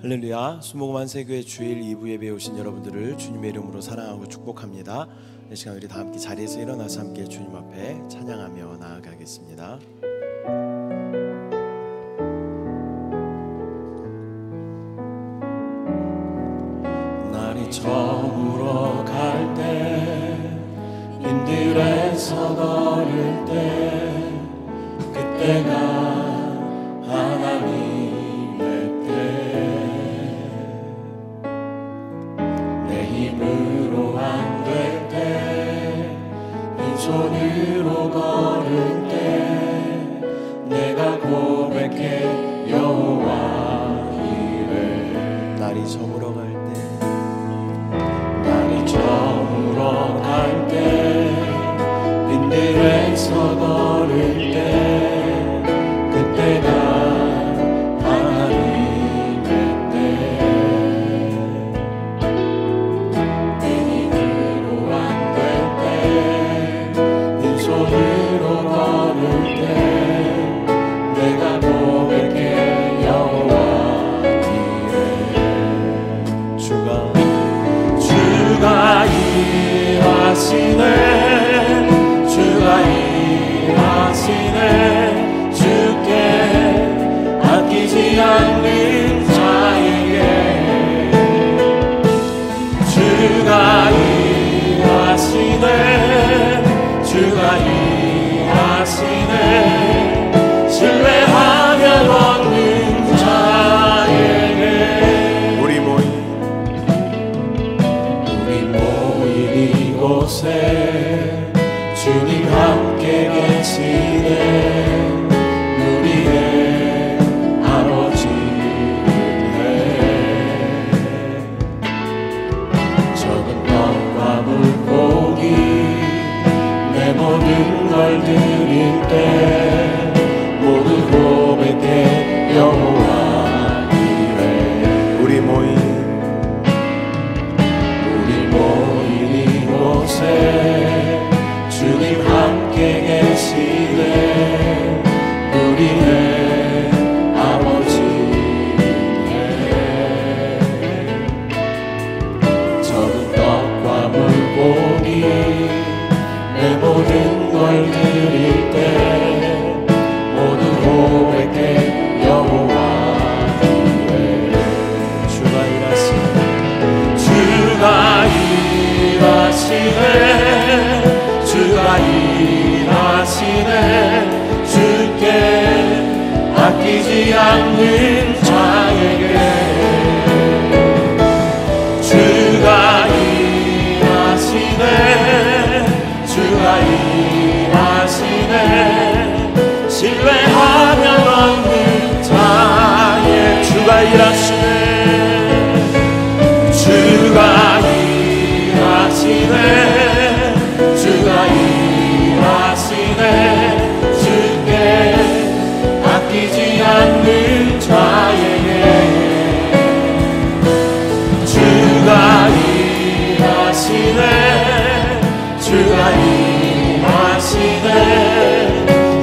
할렐루야. 수목만세교회 주일 2부 예배에 오신 여러분들을 주님의 이름으로 사랑하고 축복합니다. 이 시간 우리 다 함께 자리에서 일어나서 함께 주님 앞에 찬양하며 나아가겠습니다. 날이 저물어 갈 때 빈들에서 걸을 때 그때가 하나님의 내 힘으로 안 될 때 빈손으로 걸을 때 내가 고백해 여호와 이래. 날이 저물어 갈 때 날이 저물어 갈 때 빈들에서 걸을 때 그때가 하나님의 때 내 힘으로 안 될 때 빈손으로 걸을 때 내가 고백해 여호와 이래. 주가 일하시네. 주가 일하시네. 주께 아끼지 않는 자에게 주가 일하시네. 주가 일하시네. 신뢰하면 얻는 자에게 우리 모인 이곳에 주님 함께 계시네. 우리의 아버지네. 적은 떡과 물고기 내 모든 걸 드릴 때 모두 고백해 여호와 이래. 우리 모인 이곳에 주님 함께 계시네. 우리의 아버지네. 적은 떡과 물고기 내 모든 걸 드릴 때 모두 고백해 여호와 이래. 주가 일하시네. 주께 아끼지 않는 자에게 주가 일하시네. 주가 일하시네. 신뢰하면 얻는 자에 주가 일하시네. 주가 일하시네. 주가 일하시네. 주께 아끼지 않는 자에게 주가 일하시네. 주가 일하시네.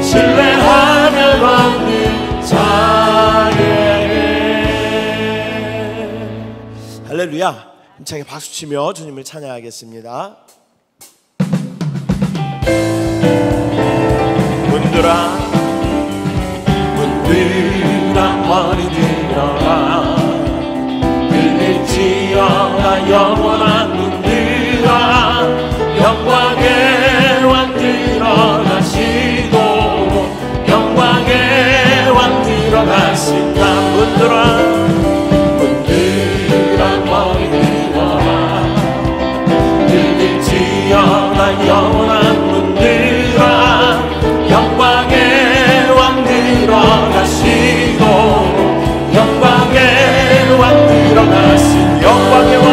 신뢰하면 얻는 자에게. 할렐루야. 힘차게 박수치며 주님을 찬양하겠습니다. 문들아 머리 들어라. 들릴지어다 영원한 문들아. 영광의 왕 들어가시고 영광의 왕 들어가신다. 문들아 머리 들어라. 들릴지어다 영원한 문들아. 영광의 왕 들어가시고 영광의 왕 들어가신 영광의 왕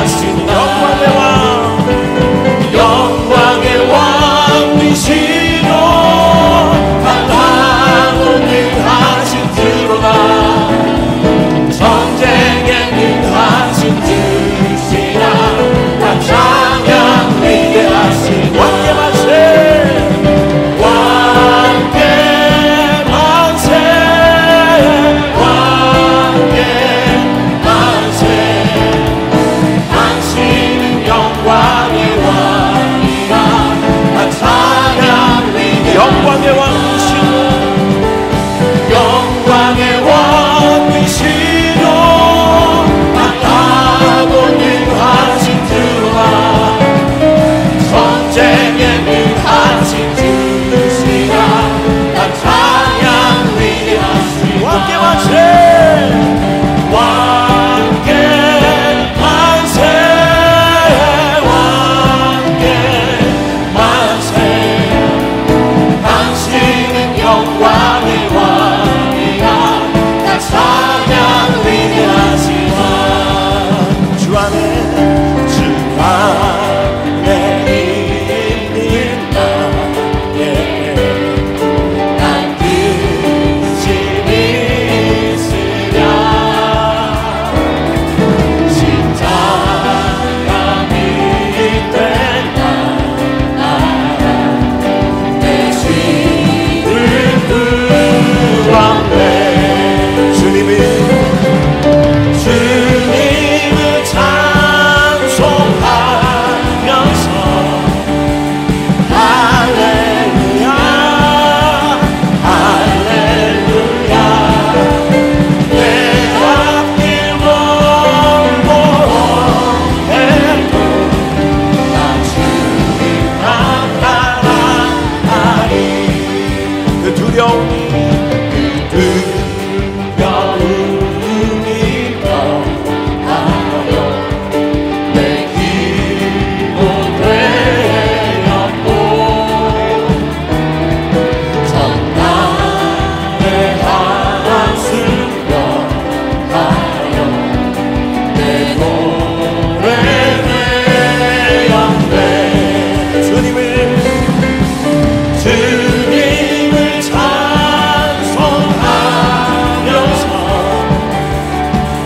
위대하신 영광의 왕, 영광의 왕 되시고 바다도 능하신 드로다 전쟁에 능하신 주시라 나 찬양 위대하신 왕께 만세 왕께 만세 왕께 만세 당신은 영광의 왕이라 나 찬양 위대하신 영광의 왕 영광의 왕 되시고 바다도 능하신 주와 전쟁에 능하신 주시라 나 찬양 위대하신 왕께 만세 왕께 만세 왕께 만세 당신은 영광의 왕이라 나 찬양 위대하신 왕 주 안에 있는 나에게 난 뜻이 있으랴 십자가 밑에 내 죄를 구원해 주님을 찬송하면서 할렐루야 할렐루야 내 앞길 멀고 해도 나 주님만 따라가리 그 두려움이 내 힘은 되었고 전날의 한숨 변하여 내 노래 되었네 주님을 찬송하면서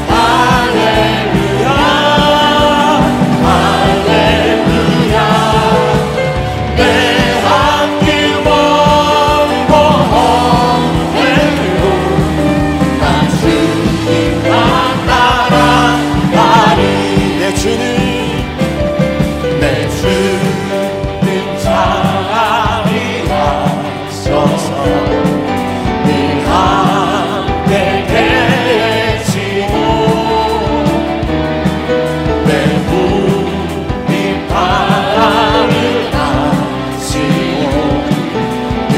할렐루야 할렐루야 내 앞길 멀고 험해도 나 주님만 따라가리 내 주님 자리 하셔서 늘 함께 계시고 내 부디 바람을 하시고 늘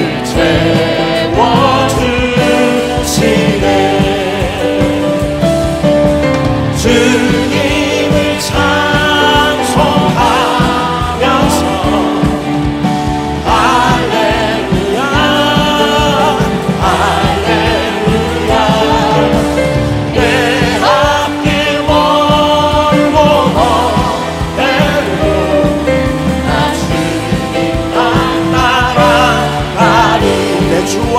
채워주시네 주님을 찬송하면서 할렐루야 할렐루야 내 앞길 멀고 험해도 나 주님만 따라가리 내 주와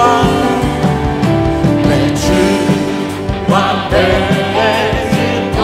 맺은 너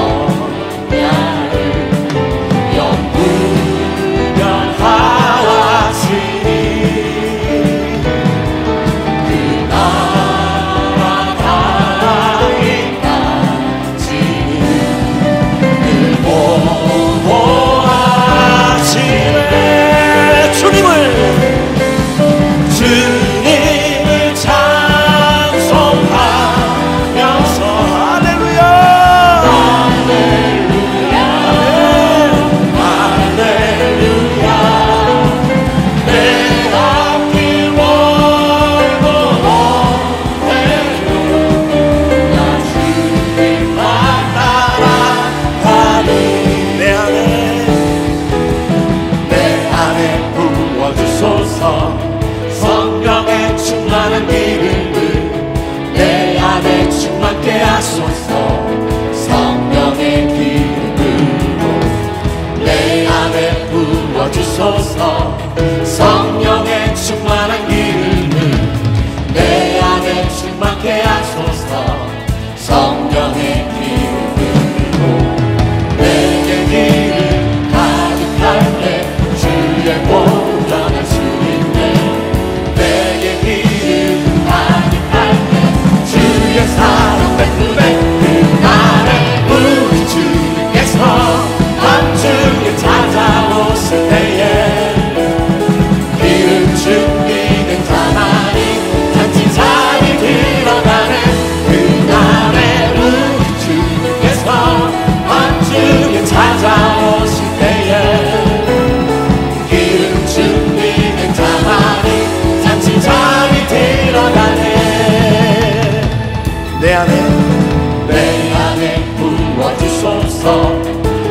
하소서.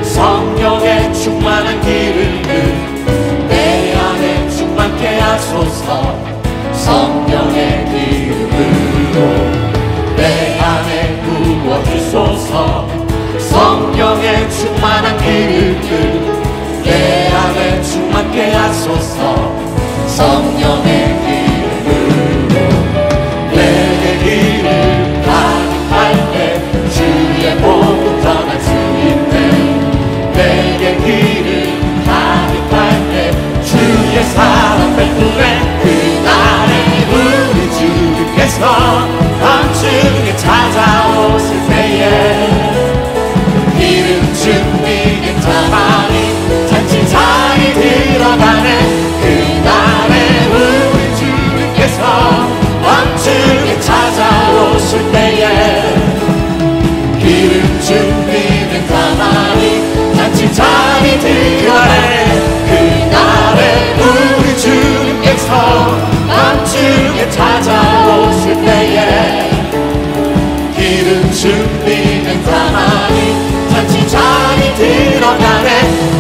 성령의 충만한 기름을 내 안에 충만케 하소서. 성령의 기름으로 내 안에 부어주소서. 성령의 충만한 기름을 내 안에 충만케 하소서. 성령의 기름으로 내게 기름 가득할 때 주의 복음 전할 수 있네. 내게 기름 가득할 때 주의 사랑 베풀네. 그날에 우리 주께서 밤중에 찾아오실 때에 기름 준비된 자만이 잔치 자리 들어가네. 그날에 우리 주께서 밤중에 찾아오실 때에 기름 준비된 자만이 잔치 자리 들어가네. 그날에 우리 주께서 밤중에 찾아오실 때에 기름 준비된 자만이 잔치 자리 들어가네.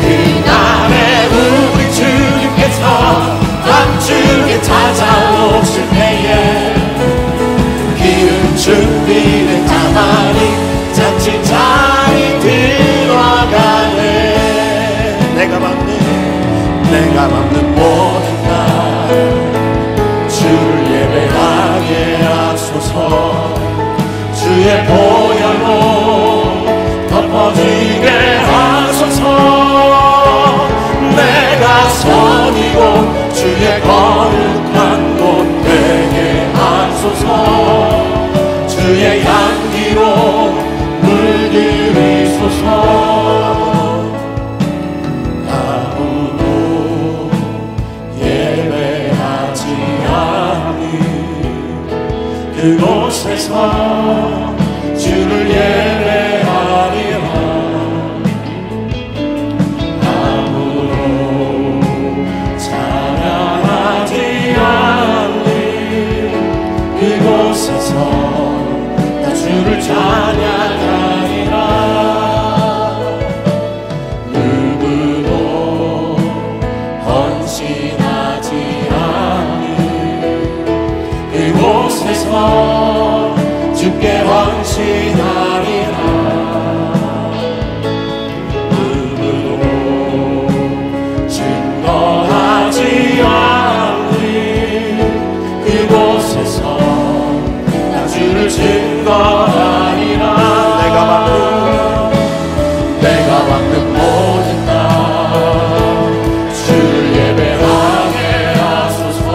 그날에 우리 주님께서 밤중에 찾아오실 때에 기름 준비된 자만이 잔치 자리 들어가네. 내가 밟는 모든 날 주를 예배하게 하소서. 주의 보혈로 덮어지게 하소서. 내가 선이고 주의 거룩한 곳 되게 하소서. 주의 향기로 물들이소서. 아무도 예배하지 않는 그곳에서 주를 예배하리라. 아무도 찬양하지 않는 그곳에서 나 주를 찬양하리라. 누구도 헌신하지 않는 그곳에서 주께 헌신하리라. 누구도 증거하지 않는 그곳에서 나 주를 증거하리라. 내가 막는 모든 날 주를 예배하게 하소서.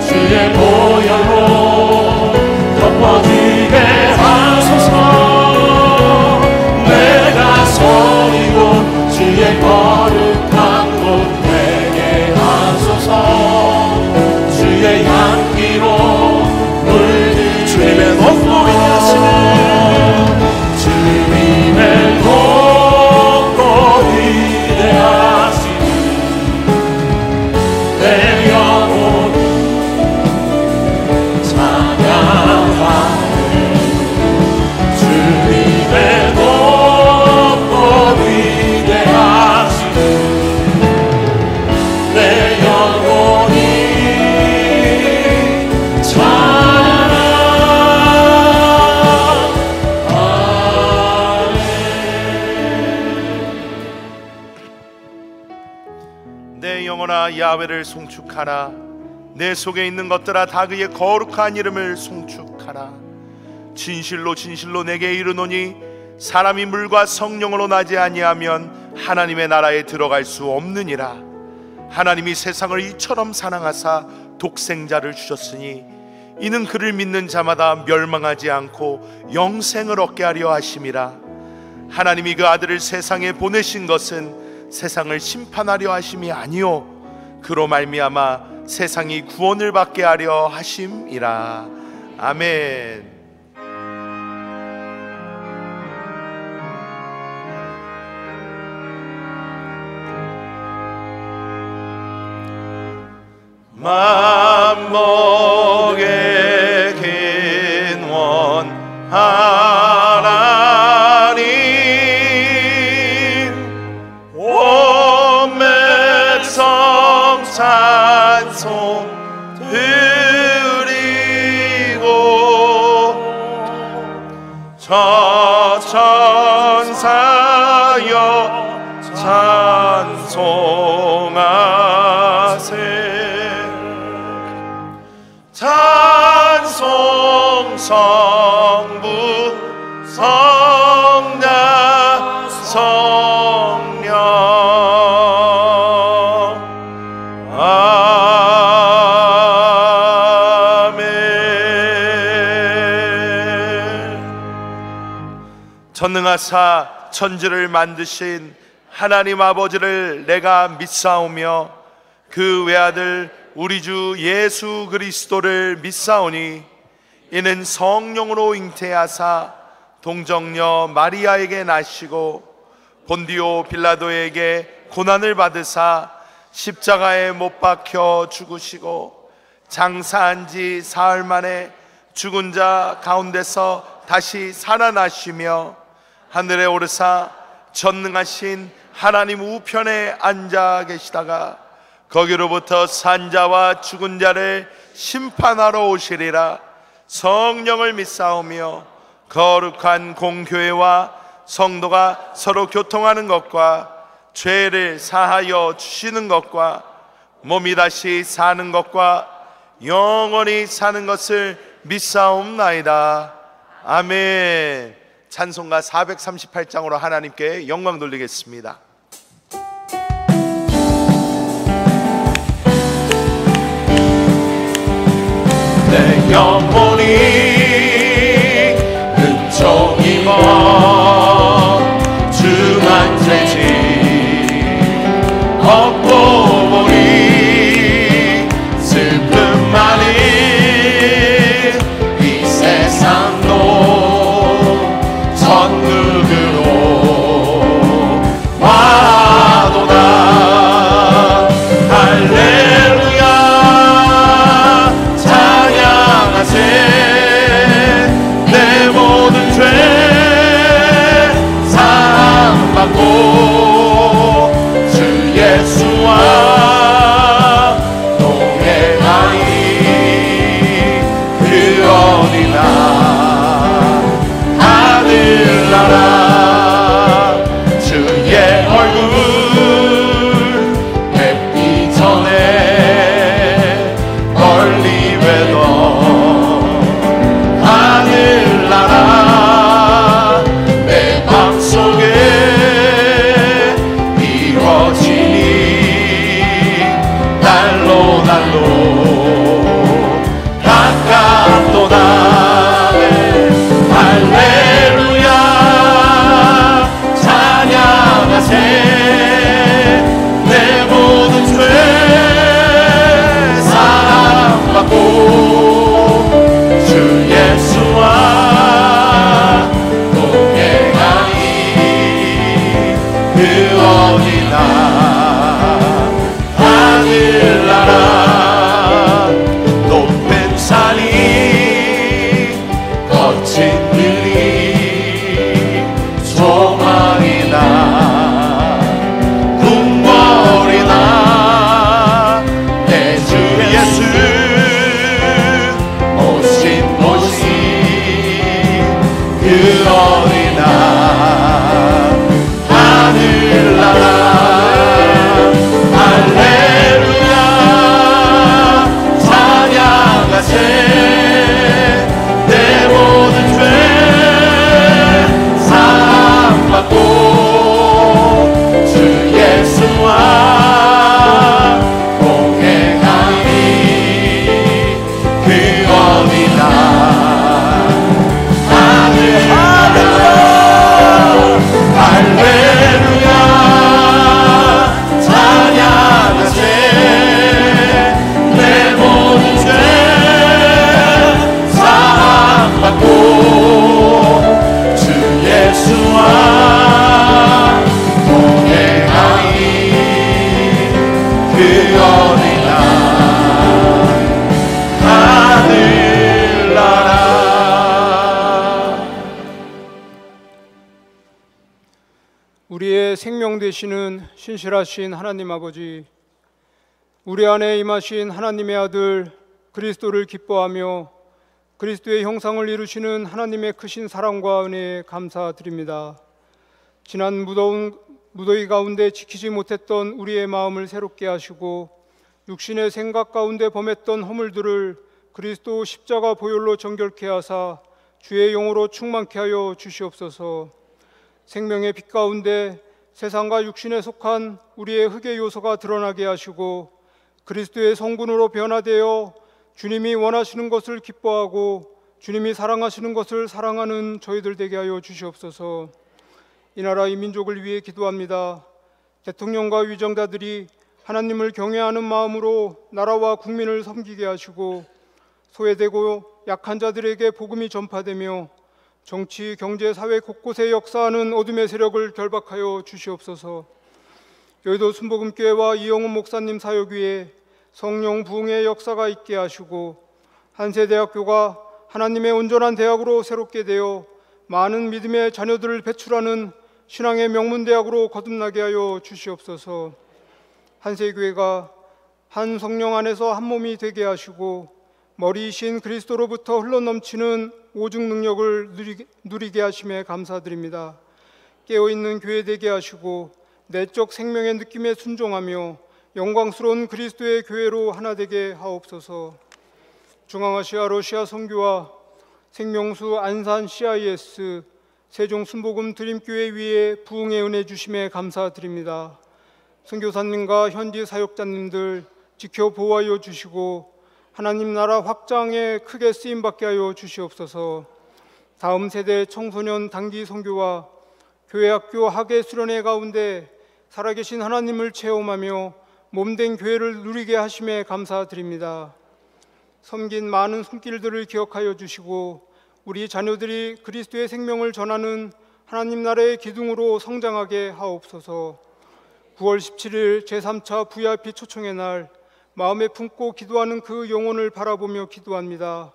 주의 보혈로 덮어지게 하소서. 내가 선이고 주의 거룩한 곳 되게 하소서. 주의 향기로 물들이소서. 주님의 높고 위대하시네. 주님의 높고 위대하시네. 내 영혼이 주님의 높고 위대하시네. 내 영혼이 찬양하네. 내 영혼아 야훼를 송축하라. 내 속에 있는 것들아 다 그의 거룩한 이름을 송축하라. 진실로 진실로 내게 이르노니 사람이 물과 성령으로 나지 아니하면 하나님의 나라에 들어갈 수 없느니라. 하나님이 세상을 이처럼 사랑하사 독생자를 주셨으니 이는 그를 믿는 자마다 멸망하지 않고 영생을 얻게 하려 하심이라. 하나님이 그 아들을 세상에 보내신 것은 세상을 심판하려 하심이 아니요 그로 말미암아 세상이 구원을 받게 하려 하심이라. 아멘. 만복의 근원 하나님 하여 찬송하세. 찬송 성부 성자 성령 아멘. 전능하사 천지를 만드신 하나님 아버지를 내가 믿사오며 그 외아들 우리 주 예수 그리스도를 믿사오니 이는 성령으로 잉태하사 동정녀 마리아에게 나시고 본디오 빌라도에게 고난을 받으사 십자가에 못 박혀 죽으시고 장사한 지 사흘 만에 죽은 자 가운데서 다시 살아나시며 하늘에 오르사 전능하신 하나님 우편에 앉아 계시다가 거기로부터 산자와 죽은 자를 심판하러 오시리라. 성령을 믿사오며 거룩한 공교회와 성도가 서로 교통하는 것과 죄를 사하여 주시는 것과 몸이 다시 사는 것과 영원히 사는 것을 믿사옵나이다. 아멘. 찬송가 438장으로 하나님께 영광 돌리겠습니다. 내 영혼이 은총 입어 중한 죄짐 벗고 보니 슬픔 많은 이 세상도 천국으로 와도다. 할렐루야 내 모든 죄 사함받고 주 예수와 동행하리. 그 어디나 하늘나라 주의 얼굴 뵙기 전에 멀리 뵈던 하늘나라 내 맘속에 이루어지니 날로 날로 가깝도다. 할렐루야 찬양하세. 내 모든 죄 사함받고 주 예수와 동행하니 그 어디나 하늘나라 높은 산이 거친 들이 소망이나 궁궐이나 내 주 예수 오신 곳이 그 어디나 하늘나라. 할렐루야 찬양하세. 내 모든 죄 사함받고 주 예수와 동행하니 그 어디나 하늘나라. 할렐루야 찬양하세. 내 모든 죄 사함받고 주 예수와 동행하니 그 어디나 하늘나라. 우리의 생명 되시는 신실하신 하나님 아버지, 우리 안에 임하신 하나님의 아들 그리스도를 기뻐하며 그리스도의 형상을 이루시는 하나님의 크신 사랑과 은혜에 감사드립니다. 지난 무더위 가운데 지키지 못했던 우리의 마음을 새롭게 하시고 육신의 생각 가운데 범했던 허물들을 그리스도 십자가 보혈로 정결케 하사 주의 영으로 충만케 하여 주시옵소서. 생명의 빛 가운데 세상과 육신에 속한 우리의 흑의 요소가 드러나게 하시고 그리스도의 성군으로 변화되어 주님이 원하시는 것을 기뻐하고 주님이 사랑하시는 것을 사랑하는 저희들 되게 하여 주시옵소서. 이 나라 이 민족을 위해 기도합니다. 대통령과 위정자들이 하나님을 경외하는 마음으로 나라와 국민을 섬기게 하시고 소외되고 약한 자들에게 복음이 전파되며 정치, 경제, 사회 곳곳에 역사하는 어둠의 세력을 결박하여 주시옵소서. 여의도 순복음교회와 이영훈 목사님 사역 위에 성령 부흥의 역사가 있게 하시고 한세대학교가 하나님의 온전한 대학으로 새롭게 되어 많은 믿음의 자녀들을 배출하는 신앙의 명문대학으로 거듭나게 하여 주시옵소서. 한세교회가 한 성령 안에서 한 몸이 되게 하시고 머리이신 그리스도로부터 흘러넘치는 오직 능력을 누리게 하심에 감사드립니다. 깨어있는 교회 되게 하시고 내적 생명의 느낌에 순종하며 영광스러운 그리스도의 교회로 하나 되게 하옵소서. 중앙아시아 러시아 선교와 생명수 안산 CIS 세종 순복음 드림교회 위에 부흥의 은혜 주심에 감사드립니다. 선교사님과 현지 사역자님들 지켜 보호하여 주시고 하나님 나라 확장에 크게 쓰임받게 하여 주시옵소서. 다음 세대 청소년 단기 선교와 교회 학교 학예 수련회 가운데 살아계신 하나님을 체험하며 몸된 교회를 누리게 하심에 감사드립니다. 섬긴 많은 손길들을 기억하여 주시고 우리 자녀들이 그리스도의 생명을 전하는 하나님 나라의 기둥으로 성장하게 하옵소서. 9월 17일 제3차 VIP 초청의 날 마음에 품고 기도하는 그 영혼을 바라보며 기도합니다.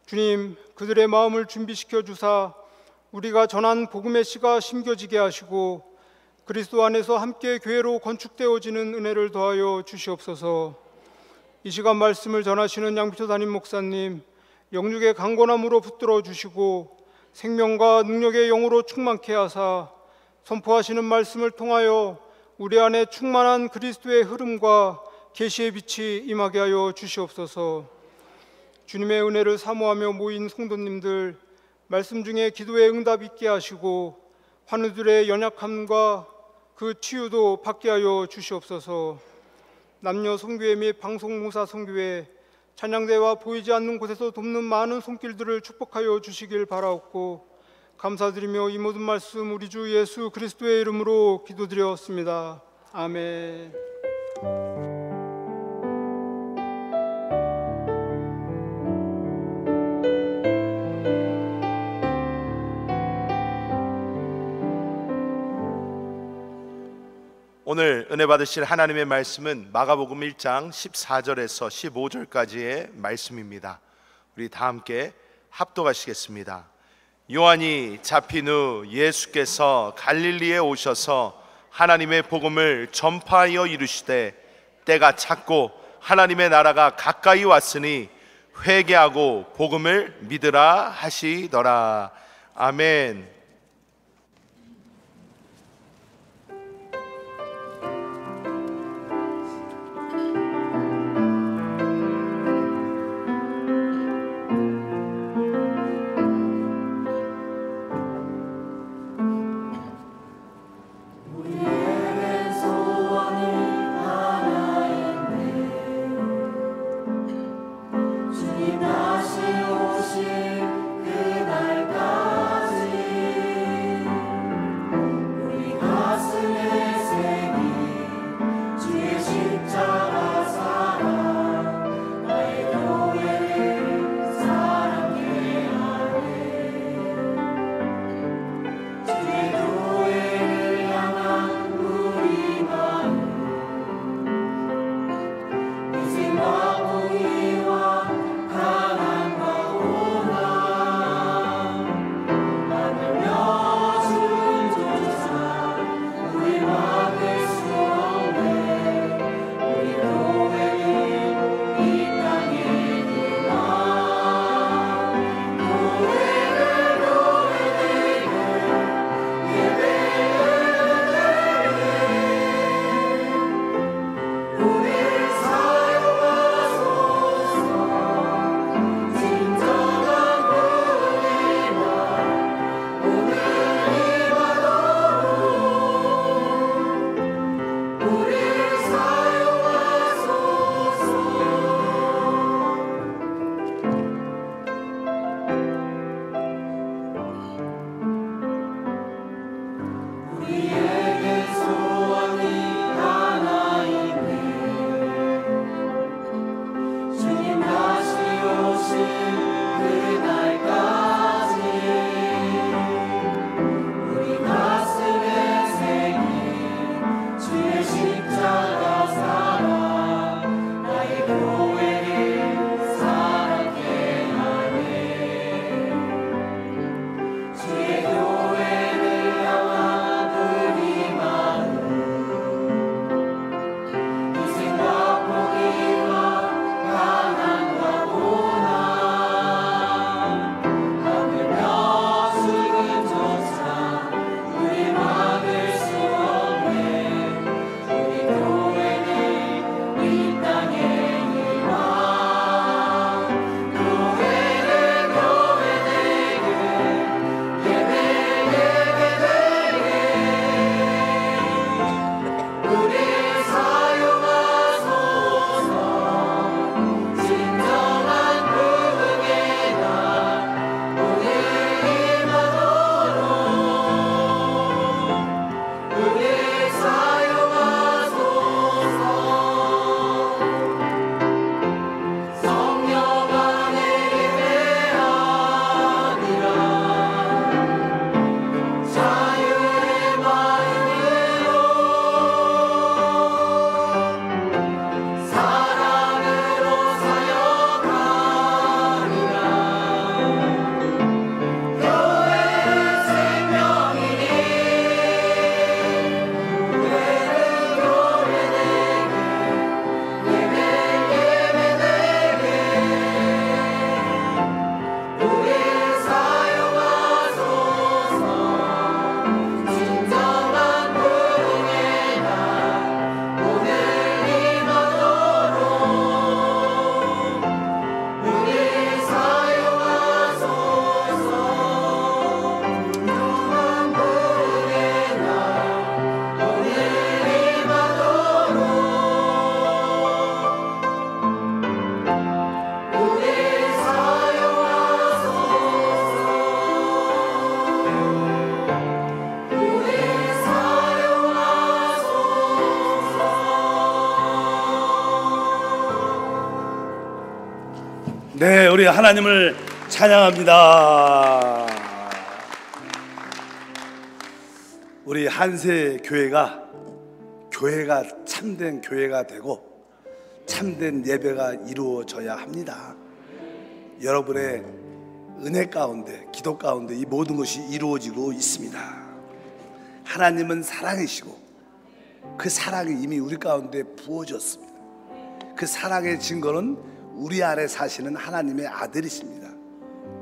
주님, 그들의 마음을 준비시켜 주사 우리가 전한 복음의 씨가 심겨지게 하시고 그리스도 안에서 함께 교회로 건축되어지는 은혜를 더하여 주시옵소서. 이 시간 말씀을 전하시는 양비초 담임 목사님, 영육의 강건함으로 붙들어 주시고 생명과 능력의 영으로 충만케 하사 선포하시는 말씀을 통하여 우리 안에 충만한 그리스도의 흐름과 계시의 빛이 임하게 하여 주시옵소서. 주님의 은혜를 사모하며 모인 성도님들, 말씀 중에 기도의 응답 있게 하시고 환우들의 연약함과 그 치유도 받게 하여 주시옵소서. 남녀 선교회 및 방송봉사 선교회, 찬양대와 보이지 않는 곳에서 돕는 많은 손길들을 축복하여 주시길 바라옵고 감사드리며 이 모든 말씀 우리 주 예수 그리스도의 이름으로 기도드렸습니다. 아멘. 오늘 은혜 받으실 하나님의 말씀은 마가복음 1장 14절에서 15절까지의 말씀입니다. 우리 다 함께 합독하시겠습니다. 요한이 잡힌 후 예수께서 갈릴리에 오셔서 하나님의 복음을 전파하여 이르시되 때가 찼고 하나님의 나라가 가까이 왔으니 회개하고 복음을 믿으라 하시더라. 아멘. 주님 다시 오실 그날까지 네, 우리 하나님을 찬양합니다. 우리 한세 교회가 참된 교회가 되고 참된 예배가 이루어져야 합니다. 여러분의 은혜 가운데, 기도 가운데 이 모든 것이 이루어지고 있습니다. 하나님은 사랑이시고 그 사랑이 이미 우리 가운데 부어졌습니다. 그 사랑의 증거는 우리 안에 사시는 하나님의 아들이십니다.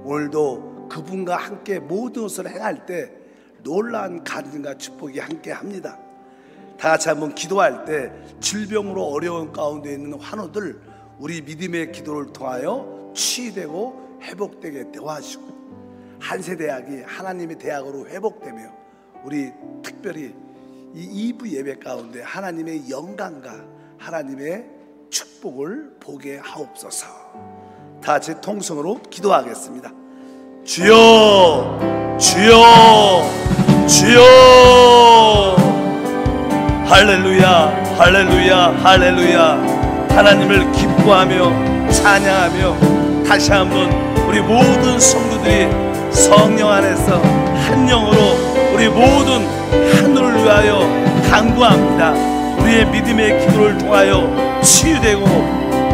오늘도 그분과 함께 모든 것을 행할 때 놀라운 간증과 축복이 함께 합니다. 다 같이 한번 기도할 때 질병으로 어려운 가운데 있는 환우들 우리 믿음의 기도를 통하여 치유되고 회복되게 도와주시고 한세대학이 하나님의 대학으로 회복되며 우리 특별히 이 2부 예배 가운데 하나님의 영광과 하나님의 축복을 보게 하옵소서. 다 같이 통성으로 기도하겠습니다. 주여, 주여, 주여. 할렐루야, 할렐루야, 할렐루야. 하나님을 기뻐하며 찬양하며 다시 한번 우리 모든 성도들이 성령 안에서 한 영으로 우리 모든 하늘을 위하여 간구합니다. 우리의 믿음의 기도를 통하여 치유되고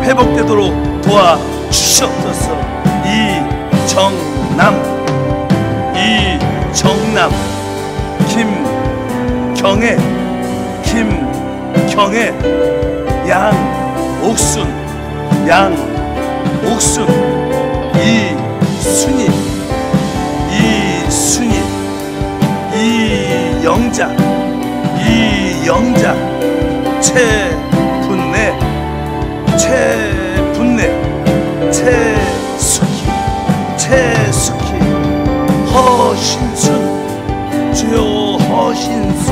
회복되도록 도와주시옵소서. 이정남, 김경애, 양옥순, 이순희, 이영자, 최숙희, 허신순, 주여 허신순,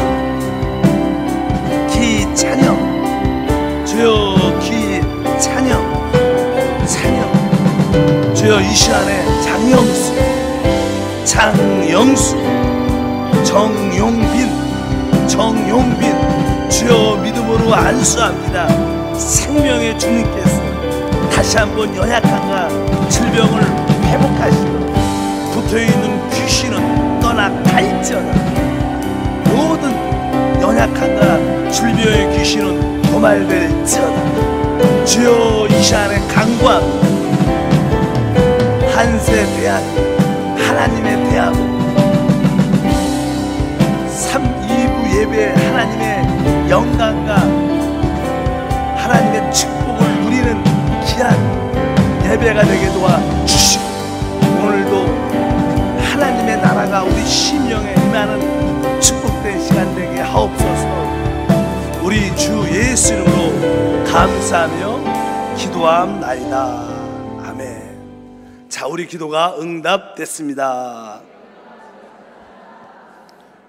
기찬영, 주여 기찬영, 주여 이 시간에 장영수, 정용빈, 주여 믿음으로 안수합니다. 생명의 주님께서 다시 한번 연약함과 질병을 회복하시고 붙어있는 귀신은 떠나갈지어다. 모든 연약함과 질병의 귀신은 도말될지어다. 주여 이 시간에 간구합니다. 한세 대학, 하나님의 대학으로 2부 예배 하나님의 영광과 하나님의 축복을 누리는 귀한 예배가 되게 도와주시고 오늘도 하나님의 나라가 우리 심령에 임하는 축복된 시간 되게 하옵소서. 우리 주 예수 이름으로 감사하며 기도함나이다. 아멘. 자, 우리 기도가 응답됐습니다.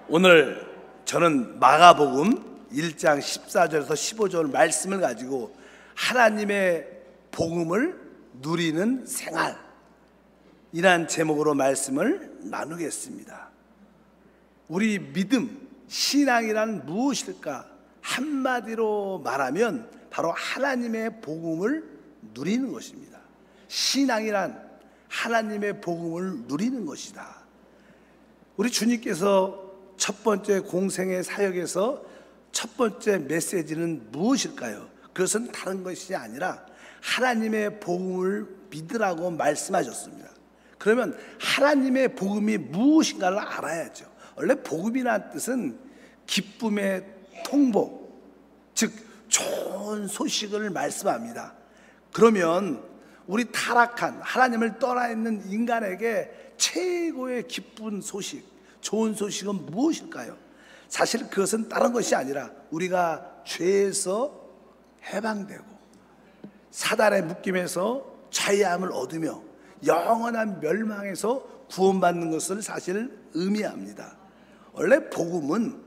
오늘 저는 마가복음 1장 14절에서 15절 말씀을 가지고 하나님의 복음을 누리는 생활 이란 제목으로 말씀을 나누겠습니다. 우리 믿음, 신앙이란 무엇일까? 한마디로 말하면 바로 하나님의 복음을 누리는 것입니다. 신앙이란 하나님의 복음을 누리는 것이다. 우리 주님께서 첫 번째 공생의 사역에서 첫 번째 메시지는 무엇일까요? 그것은 다른 것이 아니라 하나님의 복음을 믿으라고 말씀하셨습니다. 그러면 하나님의 복음이 무엇인가를 알아야죠. 원래 복음이라는 뜻은 기쁨의 통보, 즉 좋은 소식을 말씀합니다. 그러면 우리 타락한 하나님을 떠나 있는 인간에게 최고의 기쁜 소식, 좋은 소식은 무엇일까요? 사실 그것은 다른 것이 아니라 우리가 죄에서 해방되고 사단의 묶임에서 자유함을 얻으며 영원한 멸망에서 구원받는 것을 사실 의미합니다. 원래 복음은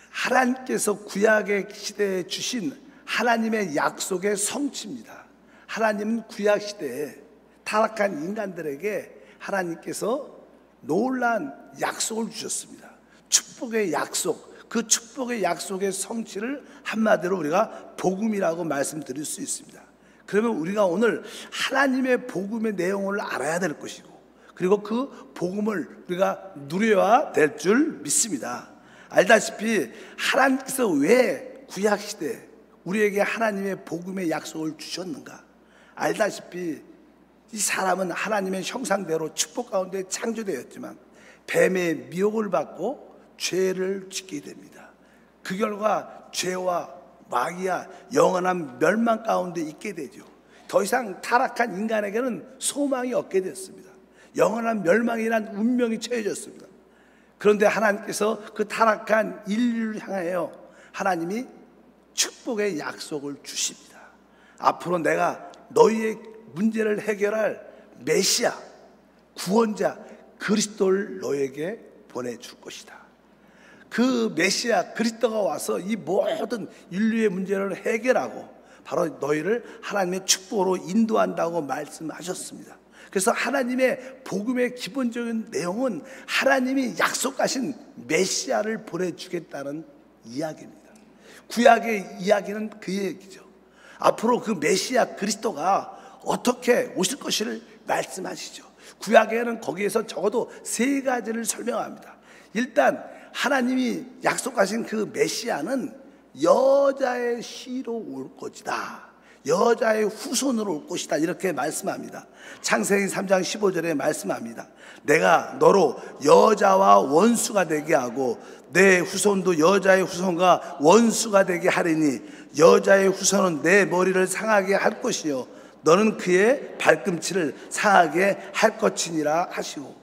하나님께서 구약의 시대에 주신 하나님의 약속의 성취입니다. 하나님은 구약 시대에 타락한 인간들에게 하나님께서 놀라운 약속을 주셨습니다. 축복의 약속, 그 축복의 약속의 성취를 한마디로 우리가 복음이라고 말씀드릴 수 있습니다. 그러면 우리가 오늘 하나님의 복음의 내용을 알아야 될 것이고, 그리고 그 복음을 우리가 누려야 될 줄 믿습니다. 알다시피 하나님께서 왜 구약시대 우리에게 하나님의 복음의 약속을 주셨는가? 알다시피 이 사람은 하나님의 형상대로 축복 가운데 창조되었지만 뱀의 미혹을 받고 죄를 짓게 됩니다. 그 결과 죄와 마귀와 영원한 멸망 가운데 있게 되죠. 더 이상 타락한 인간에게는 소망이 없게 됐습니다. 영원한 멸망이란 운명이 처해졌습니다. 그런데 하나님께서 그 타락한 인류를 향하여 하나님이 축복의 약속을 주십니다. 앞으로 내가 너희의 문제를 해결할 메시아, 구원자 그리스도를 너에게 보내줄 것이다. 그 메시아 그리스도가 와서 이 모든 인류의 문제를 해결하고 바로 너희를 하나님의 축복으로 인도한다고 말씀하셨습니다. 그래서 하나님의 복음의 기본적인 내용은 하나님이 약속하신 메시아를 보내주겠다는 이야기입니다. 구약의 이야기는 그 얘기죠. 앞으로 그 메시아 그리스도가 어떻게 오실 것을 말씀하시죠. 구약에는 거기에서 적어도 3가지를 설명합니다. 일단 하나님이 약속하신 그 메시아는 여자의 씨로 올 것이다. 여자의 후손으로 올 것이다. 이렇게 말씀합니다. 창세기 3장 15절에 말씀합니다. 내가 너로 여자와 원수가 되게 하고 내 후손도 여자의 후손과 원수가 되게 하리니 여자의 후손은 내 머리를 상하게 할 것이요 너는 그의 발꿈치를 상하게 할 것이니라 하시고,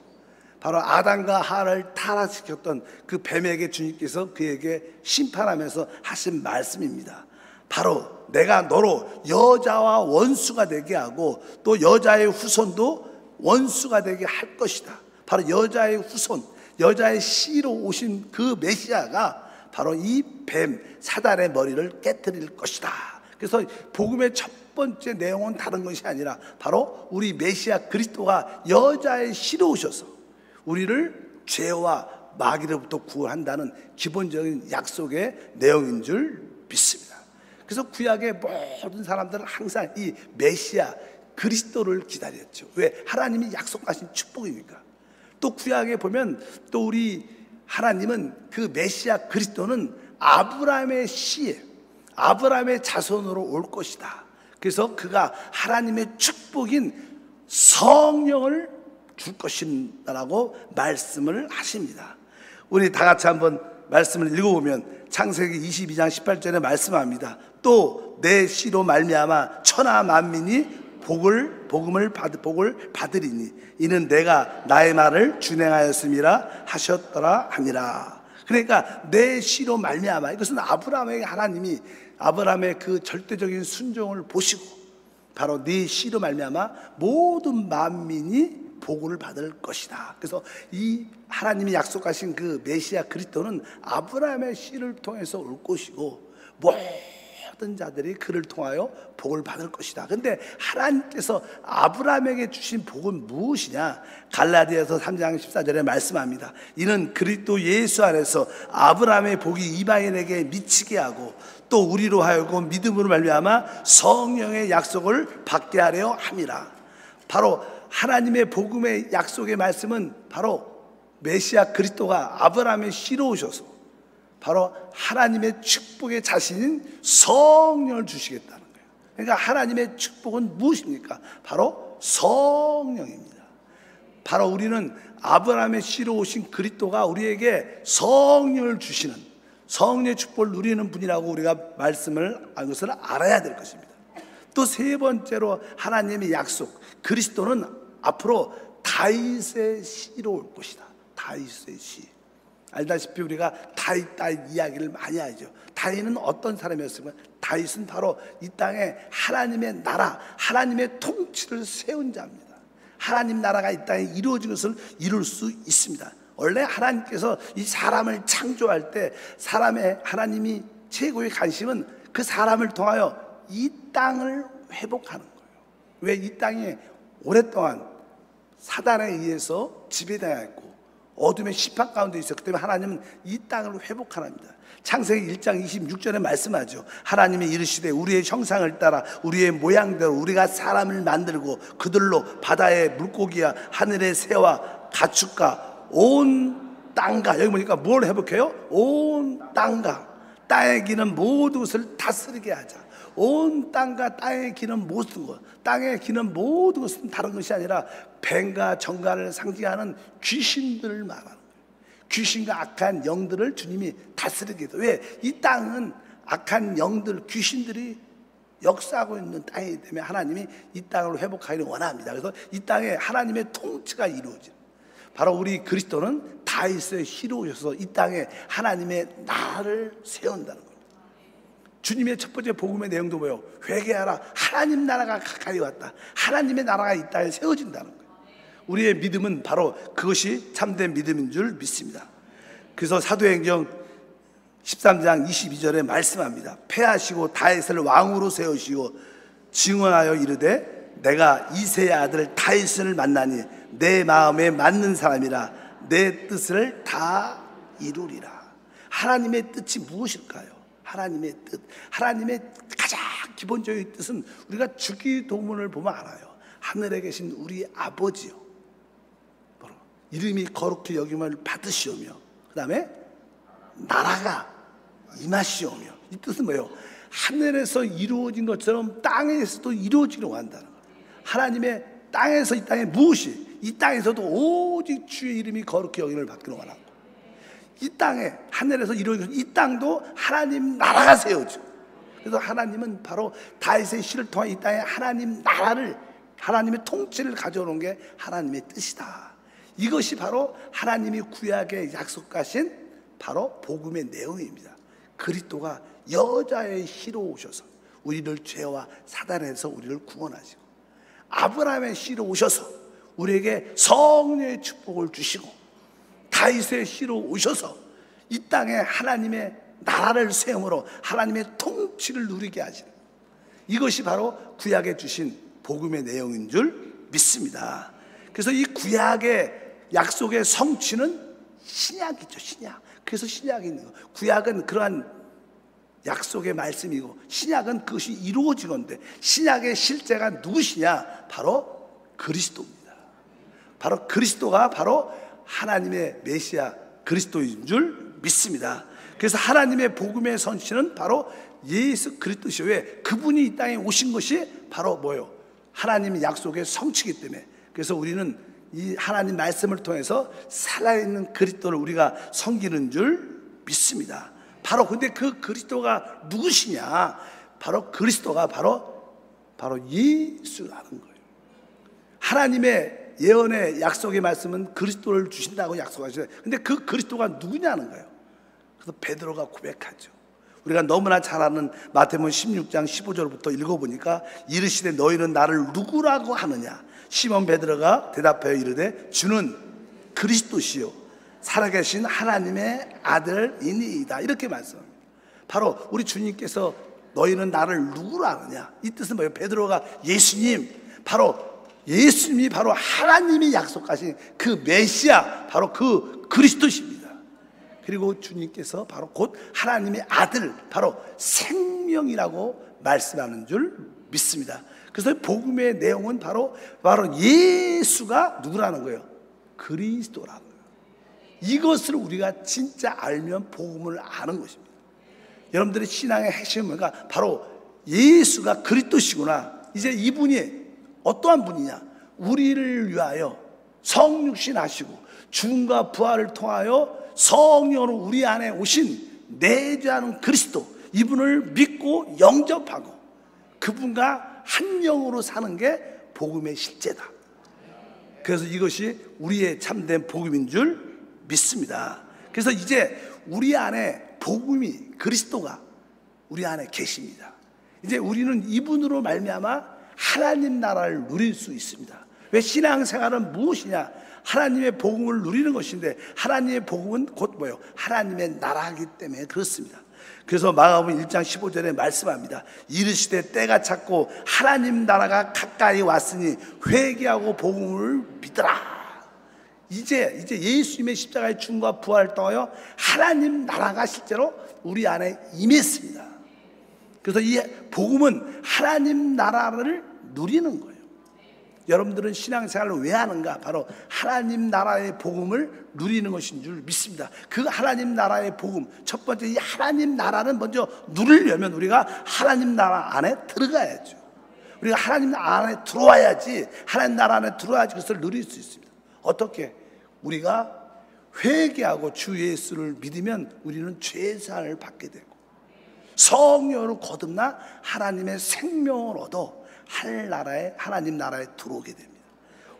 바로 아담과 하와를 타락시켰던 그 뱀에게 주님께서 그에게 심판하면서 하신 말씀입니다. 바로 내가 너로 여자와 원수가 되게 하고 또 여자의 후손도 원수가 되게 할 것이다. 바로 여자의 후손, 여자의 씨로 오신 그 메시아가 바로 이 뱀 사단의 머리를 깨뜨릴 것이다. 그래서 복음의 첫 번째 내용은 다른 것이 아니라 바로 우리 메시아 그리스도가 여자의 씨로 오셔서 우리를 죄와 마귀로부터 구원한다는 기본적인 약속의 내용인 줄 믿습니다. 그래서 구약의 모든 사람들은 항상 이 메시아 그리스도를 기다렸죠. 왜? 하나님이 약속하신 축복이니까. 또 구약에 보면 또 우리 하나님은 그 메시아 그리스도는 아브라함의 씨에 아브라함의 자손으로 올 것이다. 그래서 그가 하나님의 축복인 성령을 줄 것이라고 말씀을 하십니다. 우리 다 같이 한번 말씀을 읽어보면 창세기 22장 18절에 말씀합니다. 또 내 씨로 말미암아 천하 만민이 복을 받으리니 이는 내가 나의 말을 준행하였음이라 하셨더라 함이라. 그러니까 내 씨로 말미암아, 이것은 아브라함에게 하나님이 아브라함의 그 절대적인 순종을 보시고 바로 네 씨로 말미암아 모든 만민이 복을 받을 것이다. 그래서 이 하나님이 약속하신 그 메시아 그리스도는 아브라함의 씨를 통해서 올 것이고 모든 자들이 그를 통하여 복을 받을 것이다. 그런데 하나님께서 아브라함에게 주신 복은 무엇이냐? 갈라디아서 3장 14절에 말씀합니다. 이는 그리스도 예수 안에서 아브라함의 복이 이방인에게 미치게 하고 또 우리로 하여금 믿음으로 말미암아 성령의 약속을 받게 하려 함이라. 바로 하나님의 복음의 약속의 말씀은 바로 메시아 그리스도가 아브라함의 씨로 오셔서 바로 하나님의 축복의 자신인 성령을 주시겠다는 거예요. 그러니까 하나님의 축복은 무엇입니까? 바로 성령입니다. 바로 우리는 아브라함의 씨로 오신 그리스도가 우리에게 성령을 주시는 성령의 축복을 누리는 분이라고 우리가 말씀을 한 것을 알아야 될 것입니다. 또 세 번째로 하나님의 약속, 그리스도는 앞으로 다윗의 씨로 올 것이다. 다윗의 씨. 알다시피 우리가 다윗 이야기를 많이 하죠. 다윗은 어떤 사람이었습니까? 다윗은 바로 이 땅에 하나님의 나라, 하나님의 통치를 세운 자입니다. 하나님 나라가 이 땅에 이루어진 것을 이룰 수 있습니다. 원래 하나님께서 이 사람을 창조할 때 사람의 하나님이 최고의 관심은 그 사람을 통하여 이 땅을 회복하는 거예요. 왜? 이 땅이 오랫동안 사단에 의해서 지배당했고 어둠의 심판 가운데 있었기 때문에 하나님은 이 땅을 회복하랍니다. 창세기 1장 26절에 말씀하죠. 하나님이 이르시되 우리의 형상을 따라 우리의 모양대로 우리가 사람을 만들고 그들로 바다의 물고기와 하늘의 새와 가축과 온 땅과, 여기 보니까 뭘 회복해요? 온 땅과 땅에 기는 모든 것을 다스리게 하자. 온 땅과 땅에 기는 모든 것, 땅에 기는 모든 것은 다른 것이 아니라 뱀과 정갈을 상징하는 귀신들을 말하는 거예요. 귀신과 악한 영들을 주님이 다스리게 해서, 왜? 이 땅은 악한 영들, 귀신들이 역사하고 있는 땅이기 때문에 하나님이 이 땅을 회복하기를 원합니다. 그래서 이 땅에 하나님의 통치가 이루어지는, 바로 우리 그리스도는 다윗의 씨로 오셔서 이 땅에 하나님의 나라를 세운다는 겁니다. 주님의 첫 번째 복음의 내용도 뭐예요? 회개하라. 하나님 나라가 가까이 왔다. 하나님의 나라가 이 땅에 세워진다는 거예요. 우리의 믿음은 바로 그것이 참된 믿음인 줄 믿습니다. 그래서 사도행전 13장 22절에 말씀합니다. 패하시고 다윗을 왕으로 세우시고 증언하여 이르되 내가 이새의 아들 다윗을 만나니 내 마음에 맞는 사람이라 내 뜻을 다 이루리라. 하나님의 뜻이 무엇일까요? 하나님의 뜻, 하나님의 가장 기본적인 뜻은 우리가 주기도문을 보면 알아요. 하늘에 계신 우리 아버지요, 바로 이름이 거룩히 여김을 받으시오며 그 다음에 나라가 임하시오며, 이 뜻은 뭐예요? 하늘에서 이루어진 것처럼 땅에서도 이루어지려고 한다는 거예요. 하나님의 땅에서 이 땅에 무엇이, 이 땅에서도 오직 주의 이름이 거룩히 여김을 받기를 원하고, 이 땅에 하늘에서 이루어진 이 땅도 하나님 나라가 세워져. 그래서 하나님은 바로 다윗의 씨를 통해 이 땅에 하나님 나라를, 하나님의 통치를 가져오는 게 하나님의 뜻이다. 이것이 바로 하나님이 구약에 약속하신 바로 복음의 내용입니다. 그리스도가 여자의 씨로 오셔서 우리를 죄와 사단에서 우리를 구원하시고, 아브라함의 씨로 오셔서 우리에게 성령의 축복을 주시고, 다윗의 씨로 오셔서 이 땅에 하나님의 나라를 세움으로 하나님의 통치를 누리게 하시는, 이것이 바로 구약에 주신 복음의 내용인 줄 믿습니다. 그래서 이 구약의 약속의 성취는 신약이죠, 신약. 그래서 신약이 있는 거예요. 구약은 그러한 약속의 말씀이고 신약은 그것이 이루어진 건데, 신약의 실제가 누구시냐? 바로 그리스도입니다. 바로 그리스도가 바로 하나님의 메시아 그리스도인 줄 믿습니다. 그래서 하나님의 복음의 선취는 바로 예수 그리스도시요. 왜? 그분이 이 땅에 오신 것이 바로 뭐예요? 하나님의 약속의 성취이기 때문에. 그래서 우리는 이 하나님 말씀을 통해서 살아있는 그리스도를 우리가 섬기는 줄 믿습니다. 바로 근데 그 그리스도가 누구시냐? 바로 그리스도가 바로 예수라는 거예요. 하나님의 예언의 약속의 말씀은 그리스도를 주신다고 약속하시죠. 근데 그 그리스도가 누구냐는 거예요. 그래서 베드로가 고백하죠. 우리가 너무나 잘 아는 마태복음 16장 15절부터 읽어보니까 이르시되 너희는 나를 누구라고 하느냐? 시몬 베드로가 대답하여 이르되 주는 그리스도시요 살아계신 하나님의 아들이니이다. 이렇게 말씀합니다. 바로 우리 주님께서 너희는 나를 누구라 하느냐? 이 뜻은 뭐예요? 베드로가 예수님, 바로 예수님이 바로 하나님이 약속하신 그 메시아, 바로 그 그리스도십니다. 그리고 주님께서 바로 곧 하나님의 아들, 바로 생명이라고 말씀하는 줄 믿습니다. 그래서 복음의 내용은 바로 예수가 누구라는 거예요? 그리스도라는 거예요. 이것을 우리가 진짜 알면 복음을 아는 것입니다. 여러분들의 신앙의 핵심은 뭔가? 바로 예수가 그리스도시구나. 이제 이분이 어떠한 분이냐? 우리를 위하여 성육신 하시고 죽음과 부활을 통하여 성령으로 우리 안에 오신 내주하는 그리스도, 이분을 믿고 영접하고 그분과 한 영으로 사는 게 복음의 실제다. 그래서 이것이 우리의 참된 복음인 줄 믿습니다. 그래서 이제 우리 안에 복음이, 그리스도가 우리 안에 계십니다. 이제 우리는 이분으로 말미암아 하나님 나라를 누릴 수 있습니다. 왜? 신앙생활은 무엇이냐? 하나님의 복음을 누리는 것인데, 하나님의 복음은 곧 뭐예요? 하나님의 나라이기 때문에 그렇습니다. 그래서 마가복음 1장 15절에 말씀합니다. 이르시되 때가 찼고 하나님 나라가 가까이 왔으니 회개하고 복음을 믿으라. 이제 예수님의 십자가의 죽음과 부활을 통하여 하나님 나라가 실제로 우리 안에 임했습니다. 그래서 이 복음은 하나님 나라를 누리는 거예요. 여러분들은 신앙생활을 왜 하는가? 바로 하나님 나라의 복음을 누리는 것인 줄 믿습니다. 그 하나님 나라의 복음, 첫 번째 이 하나님 나라는 먼저 누리려면 우리가 하나님 나라 안에 들어가야죠. 우리가 하나님 나라 안에 들어와야지, 하나님 나라 안에 들어와야지 그것을 누릴 수 있습니다. 어떻게? 우리가 회개하고 주 예수를 믿으면 우리는 죄사함을 받게 되고, 성령으로 거듭나 하나님의 생명을 얻어 하나님 나라에 들어오게 됩니다.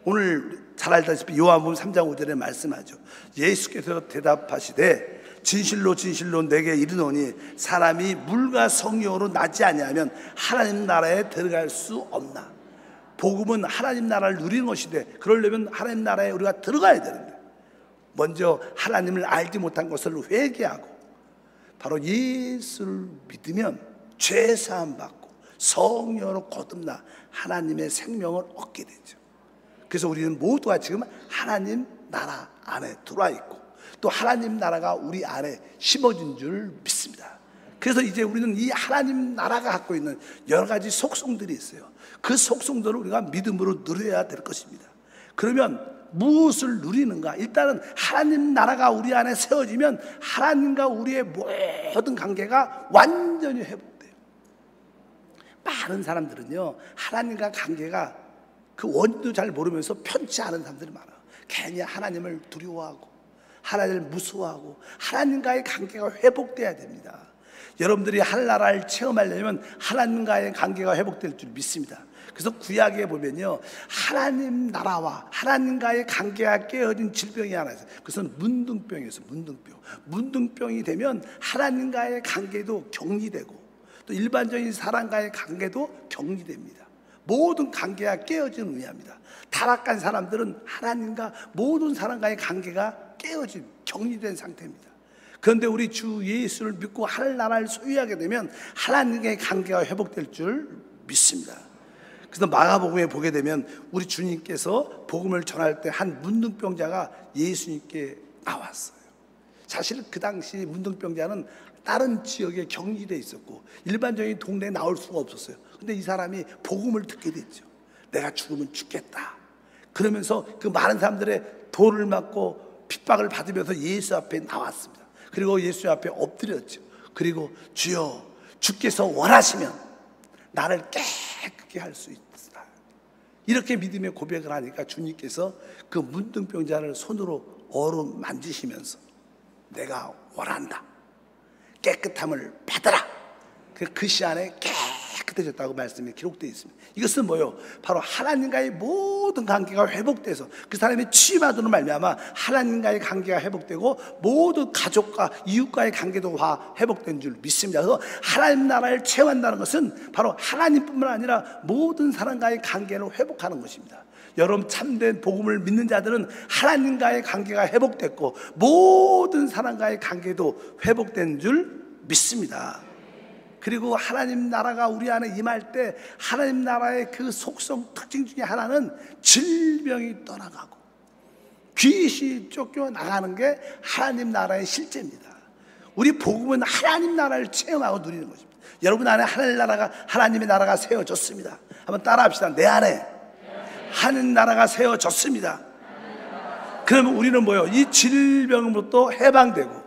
오늘 잘 알다시피 요한복음 3장 5절에 말씀하죠. 예수께서 대답하시되 진실로 진실로 내게 이르노니 사람이 물과 성령으로 나지 아니하면 하나님 나라에 들어갈 수 없나. 복음은 하나님 나라를 누리는 것인데, 그러려면 하나님 나라에 우리가 들어가야 되는데, 먼저 하나님을 알지 못한 것을 회개하고 바로 예수를 믿으면 죄사함 받고 성령으로 거듭나 하나님의 생명을 얻게 되죠. 그래서 우리는 모두가 지금 하나님 나라 안에 들어와 있고, 또 하나님 나라가 우리 안에 심어진 줄 믿습니다. 그래서 이제 우리는 이 하나님 나라가 갖고 있는 여러 가지 속성들이 있어요. 그 속성들을 우리가 믿음으로 누려야 될 것입니다. 그러면 무엇을 누리는가? 일단은 하나님 나라가 우리 안에 세워지면 하나님과 우리의 모든 관계가 완전히 회복돼요. 많은 사람들은요, 하나님과 관계가 그 원인도 잘 모르면서 편치 않은 사람들이 많아요. 괜히 하나님을 두려워하고 하나님을 무서워하고, 하나님과의 관계가 회복돼야 됩니다. 여러분들이 하늘나라를 체험하려면 하나님과의 관계가 회복될 줄 믿습니다. 그래서 구약에 보면요, 하나님 나라와 하나님과의 관계가 깨어진 질병이 하나 있어요. 그것은 문둥병이었어요. 문둥병이 되면 하나님과의 관계도 격리되고, 또 일반적인 사람과의 관계도 격리됩니다. 모든 관계가 깨어지는 의미합니다. 타락한 사람들은 하나님과 모든 사람과의 관계가 깨어진, 격리된 상태입니다. 그런데 우리 주 예수를 믿고 하늘나라를 소유하게 되면 하나님과의 관계가 회복될 줄 믿습니다. 그래서 마가복음에 보게 되면 우리 주님께서 복음을 전할 때 한 문둥병자가 예수님께 나왔어요. 사실 그 당시 문둥병자는 다른 지역에 격리되어 있었고 일반적인 동네에 나올 수가 없었어요. 근데 이 사람이 복음을 듣게 됐죠. 내가 죽으면 죽겠다. 그러면서 그 많은 사람들의 돌을 맞고 핍박을 받으면서 예수 앞에 나왔습니다. 그리고 예수 앞에 엎드렸죠. 그리고 주여, 주께서 원하시면 나를 깨끗게 할 수 있다. 이렇게 믿음의 고백을 하니까 주님께서 그 문둥병자를 손으로 어루 만지시면서 내가 원한다. 깨끗함을 받아라. 그 시간에 깨끗해졌다고 말씀이 기록되어 있습니다. 이것은 뭐요? 바로 하나님과의 모든 관계가 회복돼서 그 사람이 치유받으로 말미암아 하나님과의 관계가 회복되고 모든 가족과 이웃과의 관계도 다 회복된 줄 믿습니다. 그래서 하나님 나라를 체험한다는 것은 바로 하나님뿐만 아니라 모든 사람과의 관계를 회복하는 것입니다. 여러분, 참된 복음을 믿는 자들은 하나님과의 관계가 회복됐고 모든 사람과의 관계도 회복된 줄 믿습니다. 그리고 하나님 나라가 우리 안에 임할 때 하나님 나라의 그 속성 특징 중에 하나는 질병이 떠나가고 귀신이 쫓겨나가는 게 하나님 나라의 실제입니다. 우리 복음은 하나님 나라를 체험하고 누리는 것입니다. 여러분 안에 하나님의 나라가 세워졌습니다. 한번 따라합시다. 내 안에 하나님 나라가 세워졌습니다. 그러면 우리는 뭐예요? 이 질병으로부터 해방되고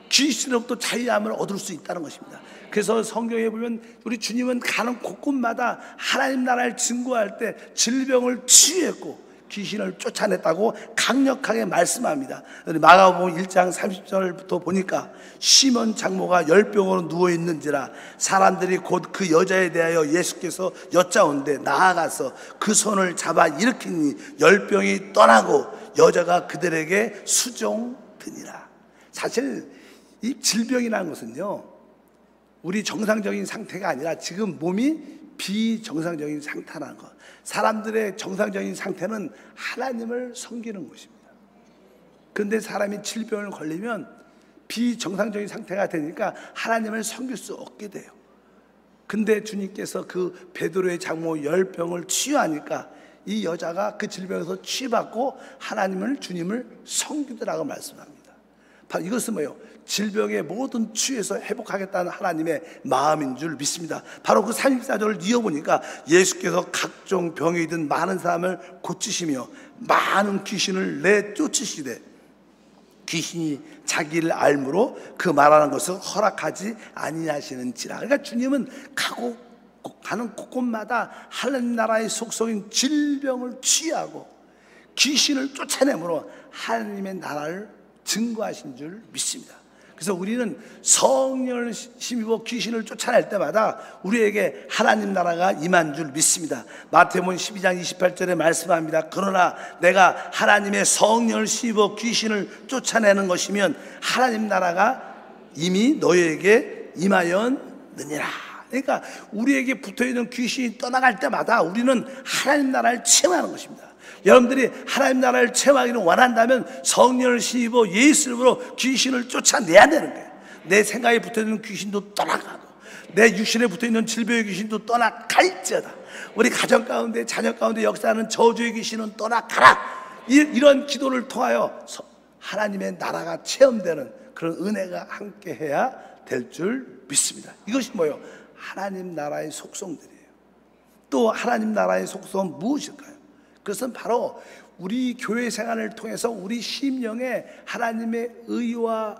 귀신으로부터 자유함을 얻을 수 있다는 것입니다. 그래서 성경에 보면 우리 주님은 가는 곳곳마다 하나님 나라를 증거할 때 질병을 치유했고 귀신을 쫓아냈다고 강력하게 말씀합니다. 마가복음 1장 30절부터 보니까 시몬 장모가 열병으로 누워있는지라 사람들이 곧 그 여자에 대하여 예수께서 여짜온데 나아가서 그 손을 잡아 일으키니 열병이 떠나고 여자가 그들에게 수종드니라. 사실 이 질병이라는 것은요, 우리 정상적인 상태가 아니라 지금 몸이 비정상적인 상태라는 것. 사람들의 정상적인 상태는 하나님을 섬기는 것입니다. 그런데 사람이 질병을 걸리면 비정상적인 상태가 되니까 하나님을 섬길 수 없게 돼요. 근데 주님께서 그 베드로의 장모 열병을 치유하니까 이 여자가 그 질병에서 치유받고 하나님을, 주님을 섬기더라고 말씀합니다. 바로 이것은 뭐예요? 질병의 모든 치유에서 회복하겠다는 하나님의 마음인 줄 믿습니다. 바로 그 34절을 이어보니까 예수께서 각종 병에 든 많은 사람을 고치시며 많은 귀신을 내쫓으시되 귀신이 자기를 알므로 그 말하는 것을 허락하지 아니하시는지라. 그러니까 주님은 가는 곳곳마다 하나님 나라의 속성인 질병을 치유하고 귀신을 쫓아내므로 하나님의 나라를 증거하신 줄 믿습니다. 그래서 우리는 성령을 힘입어 귀신을 쫓아낼 때마다 우리에게 하나님 나라가 임한 줄 믿습니다. 마태복음 12장 28절에 말씀합니다. 그러나 내가 하나님의 성령을 힘입어 귀신을 쫓아내는 것이면 하나님 나라가 이미 너희에게 임하였느니라. 그러니까 우리에게 붙어있는 귀신이 떠나갈 때마다 우리는 하나님 나라를 체험하는 것입니다. 여러분들이 하나님 나라를 체험하기를 원한다면 성령을 힘입어 예수 이름으로 귀신을 쫓아내야 되는 거예요. 내 생각에 붙어있는 귀신도 떠나가고 내 육신에 붙어있는 질병의 귀신도 떠나갈지어다. 우리 가정 가운데 자녀 가운데 역사하는 저주의 귀신은 떠나가라. 이런 기도를 통하여 하나님의 나라가 체험되는 그런 은혜가 함께해야 될 줄 믿습니다. 이것이 뭐예요? 하나님 나라의 속성들이에요. 또 하나님 나라의 속성은 무엇일까요? 그것은 바로 우리 교회 생활을 통해서 우리 심령에 하나님의 의와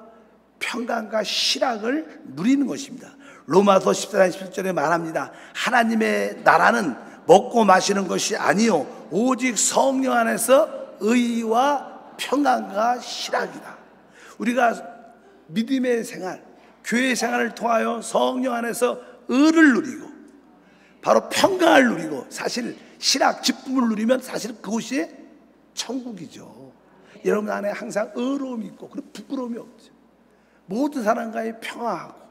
평강과 실학을 누리는 것입니다. 로마서 14장 17절에 말합니다. 하나님의 나라는 먹고 마시는 것이 아니요 오직 성령 안에서 의와 평강과 실학이다. 우리가 믿음의 생활, 교회 생활을 통하여 성령 안에서 의를 누리고 바로 평강을 누리고 사실 실학, 기쁨을 누리면 사실 그곳이 천국이죠. 여러분 안에 항상 의로움이 있고 그리고 부끄러움이 없죠. 모든 사람과의 평화하고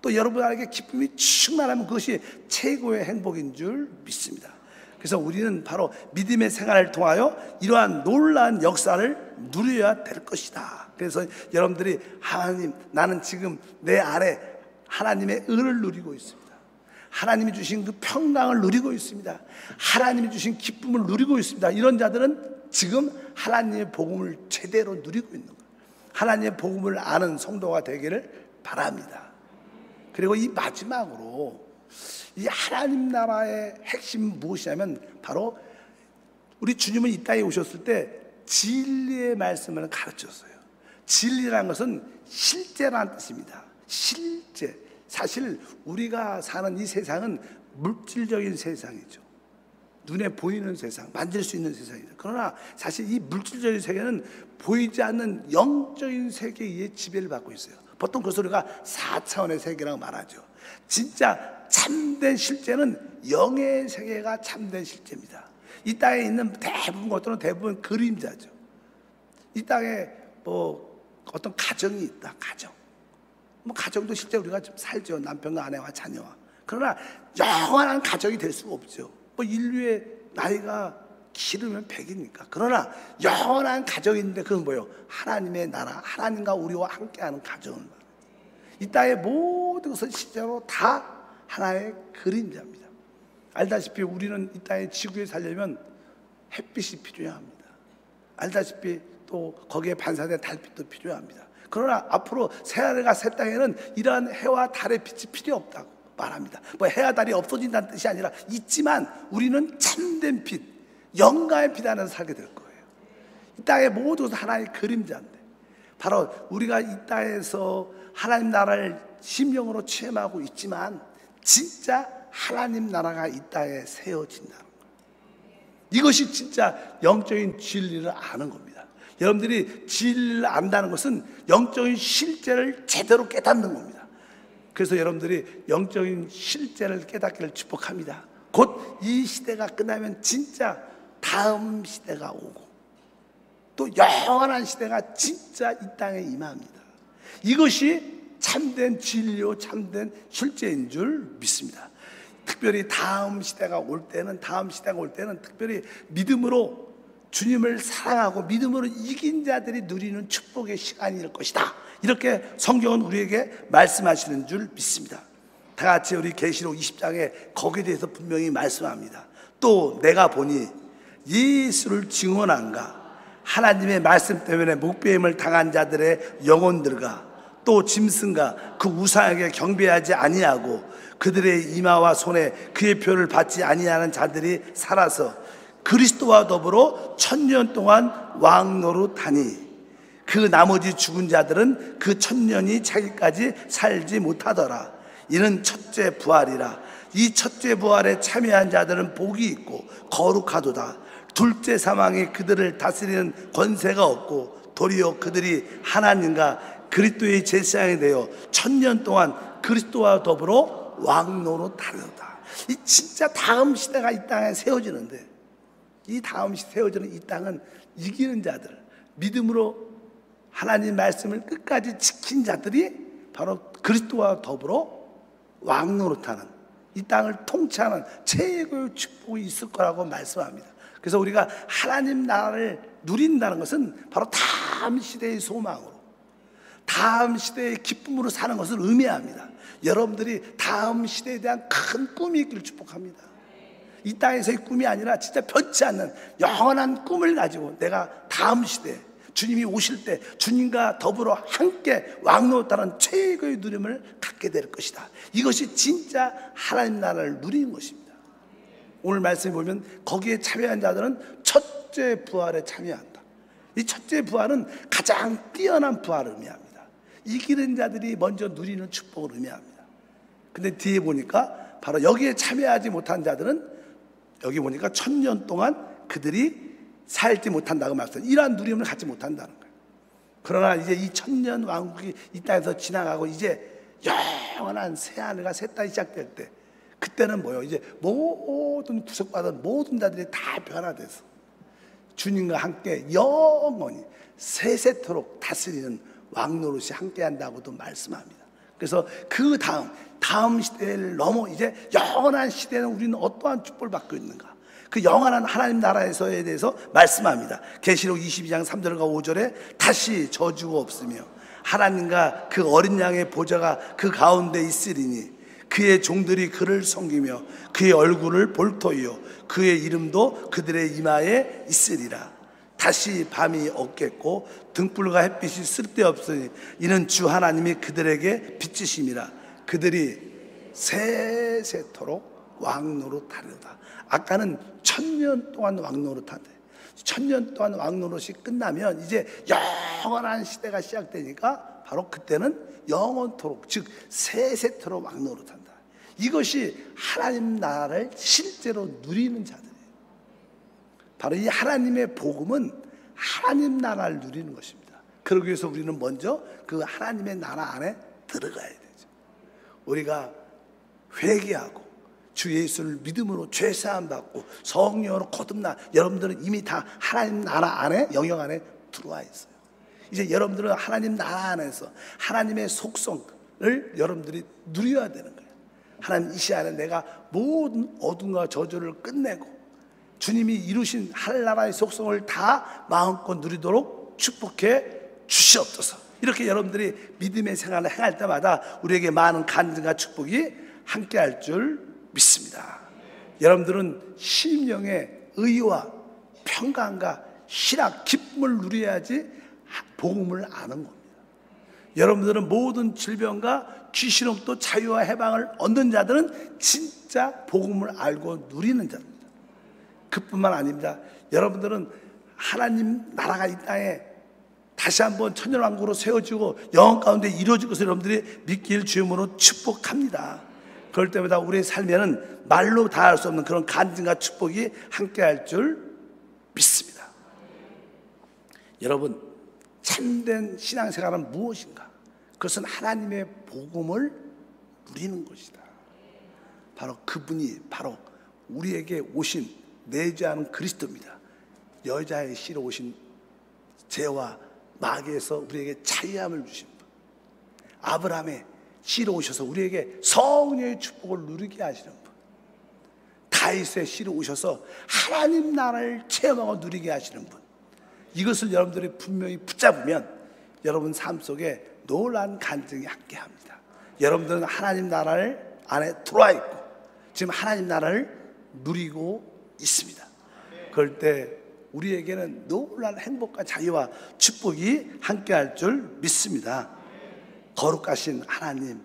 또 여러분 안에 기쁨이 충만하면 그것이 최고의 행복인 줄 믿습니다. 그래서 우리는 바로 믿음의 생활을 통하여 이러한 놀라운 역사를 누려야 될 것이다. 그래서 여러분들이 하나님, 나는 지금 내 안에 하나님의 의를 누리고 있습니다. 하나님이 주신 그 평강을 누리고 있습니다. 하나님이 주신 기쁨을 누리고 있습니다. 이런 자들은 지금 하나님의 복음을 제대로 누리고 있는 거예요. 하나님의 복음을 아는 성도가 되기를 바랍니다. 그리고 이 마지막으로 이 하나님 나라의 핵심은 무엇이냐면 바로 우리 주님은 이 땅에 오셨을 때 진리의 말씀을 가르쳤어요. 진리라는 것은 실제라는 뜻입니다. 실제. 사실 우리가 사는 이 세상은 물질적인 세상이죠. 눈에 보이는 세상, 만질 수 있는 세상이죠. 그러나 사실 이 물질적인 세계는 보이지 않는 영적인 세계에 지배를 받고 있어요. 보통 그것을 우리가 4차원의 세계라고 말하죠. 진짜 참된 실제는 영의 세계가 참된 실제입니다. 이 땅에 있는 대부분 것들은 대부분 그림자죠. 이 땅에 뭐 어떤 가정이 있다, 가정. 뭐 가정도 실제 우리가 좀 살죠. 남편과 아내와 자녀와. 그러나 영원한 가정이 될 수가 없죠. 뭐 인류의 나이가 길으면 100이니까. 그러나 영원한 가정인데 그건 뭐예요? 하나님의 나라, 하나님과 우리와 함께하는 가정을 말합니다. 이 땅의 모든 것은 실제로 다 하나의 그림자입니다. 알다시피 우리는 이 땅의 지구에 살려면 햇빛이 필요합니다. 알다시피 또 거기에 반사된 달빛도 필요합니다. 그러나 앞으로 새하늘과 새 땅에는 이러한 해와 달의 빛이 필요 없다고 말합니다. 뭐 해와 달이 없어진다는 뜻이 아니라 있지만 우리는 참된 빛, 영광의 빛 안에서 살게 될 거예요. 이 땅의 모든 것은 하나의 그림자인데 바로 우리가 이 땅에서 하나님 나라를 심령으로 체험하고 있지만 진짜 하나님 나라가 이 땅에 세워진다는 거예요. 이것이 진짜 영적인 진리를 아는 겁니다. 여러분들이 진리를 안다는 것은 영적인 실제를 제대로 깨닫는 겁니다. 그래서 여러분들이 영적인 실제를 깨닫기를 축복합니다. 곧 이 시대가 끝나면 진짜 다음 시대가 오고 또 영원한 시대가 진짜 이 땅에 임합니다. 이것이 참된 진리요 참된 실제인 줄 믿습니다. 특별히 다음 시대가 올 때는 특별히 믿음으로 주님을 사랑하고 믿음으로 이긴 자들이 누리는 축복의 시간일 것이다. 이렇게 성경은 우리에게 말씀하시는 줄 믿습니다. 다 같이 우리 계시록 20장에 거기에 대해서 분명히 말씀합니다. 또 내가 보니 예수를 증언한가? 하나님의 말씀 때문에 목배임을 당한 자들의 영혼들과 또 짐승과 그 우상에게 경배하지 아니하고 그들의 이마와 손에 그의 표를 받지 아니하는 자들이 살아서 그리스도와 더불어 1000년 동안 왕노릇하니 그 나머지 죽은 자들은 그 1000년이 차기까지 살지 못하더라. 이는 첫째 부활이라. 이 첫째 부활에 참여한 자들은 복이 있고 거룩하도다. 둘째 사망이 그들을 다스리는 권세가 없고 도리어 그들이 하나님과 그리스도의 제사장이 되어 1000년 동안 그리스도와 더불어 왕노릇하리로다. 이 진짜 다음 시대가 이 땅에 세워지는데, 이 다음 시대 세워지는 이 땅은 이기는 자들, 믿음으로 하나님 말씀을 끝까지 지킨 자들이 바로 그리스도와 더불어 왕노릇하는, 이 땅을 통치하는 최고의 축복이 있을 거라고 말씀합니다. 그래서 우리가 하나님 나라를 누린다는 것은 바로 다음 시대의 소망으로, 다음 시대의 기쁨으로 사는 것을 의미합니다. 여러분들이 다음 시대에 대한 큰 꿈이 있기를 축복합니다. 이 땅에서의 꿈이 아니라 진짜 변치 않는 영원한 꿈을 가지고 내가 다음 시대에 주님이 오실 때 주님과 더불어 함께 왕노릇하는 최고의 누림을 갖게 될 것이다. 이것이 진짜 하나님 나라를 누리는 것입니다. 오늘 말씀에 보면 거기에 참여한 자들은 첫째 부활에 참여한다. 이 첫째 부활은 가장 뛰어난 부활을 의미합니다. 이기는 자들이 먼저 누리는 축복을 의미합니다. 근데 뒤에 보니까 바로 여기에 참여하지 못한 자들은 여기 보니까 1000년 동안 그들이 살지 못한다고 말씀합니다. 이러한 누림을 갖지 못한다는 거예요. 그러나 이제 이 1000년 왕국이 이 땅에서 지나가고 이제 영원한 새하늘과 새 땅이 시작될 때, 그때는 뭐예요? 이제 모든 구속받은 모든 자들이 다 변화돼서 주님과 함께 영원히 세세토록 다스리는 왕노릇이 함께 한다고도 말씀합니다. 그래서 그 다음 시대를 넘어 이제 영원한 시대는 우리는 어떠한 축복을 받고 있는가? 그 영원한 하나님 나라에서에 대해서 말씀합니다. 계시록 22장 3절과 5절에 다시 저주가 없으며 하나님과 그 어린 양의 보좌가 그 가운데 있으리니 그의 종들이 그를 섬기며 그의 얼굴을 볼 터이요 그의 이름도 그들의 이마에 있으리라. 다시 밤이 없겠고 등불과 햇빛이 쓸데없으니 이는 주 하나님이 그들에게 빛이심이라. 그들이 세세토록 왕노릇하리로다. 아까는 1000년 동안 왕노릇한대. 1000년 동안 왕노릇이 끝나면 이제 영원한 시대가 시작되니까 바로 그때는 영원토록, 즉 세세토록 왕노릇한다. 이것이 하나님 나라를 실제로 누리는 자들이에요. 바로 이 하나님의 복음은 하나님 나라를 누리는 것입니다. 그러기 위해서 우리는 먼저 그 하나님의 나라 안에 들어가야 되죠. 우리가 회개하고 주 예수를 믿음으로 죄사함 받고 성령으로 거듭나, 여러분들은 이미 다 하나님 나라 안에, 영역 안에 들어와 있어요. 이제 여러분들은 하나님 나라 안에서 하나님의 속성을 여러분들이 누려야 되는 거예요. 하나님, 이 시간에 내가 모든 어둠과 저주를 끝내고 주님이 이루신 하늘나라의 속성을 다 마음껏 누리도록 축복해 주시옵소서. 이렇게 여러분들이 믿음의 생활을 행할 때마다 우리에게 많은 간증과 축복이 함께할 줄 믿습니다. 여러분들은 심령의 의와 평강과 희락, 기쁨을 누려야지 복음을 아는 겁니다. 여러분들은 모든 질병과 귀신으로부터 자유와 해방을 얻는 자들은 진짜 복음을 알고 누리는 자입니다. 그뿐만 아닙니다. 여러분들은 하나님 나라가 이 땅에 다시 한번 천년왕국으로 세워지고 영원 가운데 이루어질 것을 여러분들이 믿길 주임으로 축복합니다. 그럴 때마다 우리의 삶에는 말로 다 할 수 없는 그런 간증과 축복이 함께할 줄 믿습니다. 여러분, 참된 신앙생활은 무엇인가? 그것은 하나님의 복음을 누리는 것이다. 바로 그분이 바로 우리에게 오신 내주하는 그리스도입니다. 여자의 씨로 오신 죄와 마귀에서 우리에게 자유함을 주신 분, 아브라함의 씨로 오셔서 우리에게 성령의 축복을 누리게 하시는 분, 다윗의 씨로 오셔서 하나님 나라를 체험하고 누리게 하시는 분, 이것을 여러분들이 분명히 붙잡으면 여러분 삶 속에 놀라운 간증이 함께합니다. 여러분들은 하나님 나라를 안에 들어와 있고 지금 하나님 나라를 누리고 있습니다. 그럴 때 우리에게는 놀라운 행복과 자유와 축복이 함께할 줄 믿습니다. 거룩하신 하나님,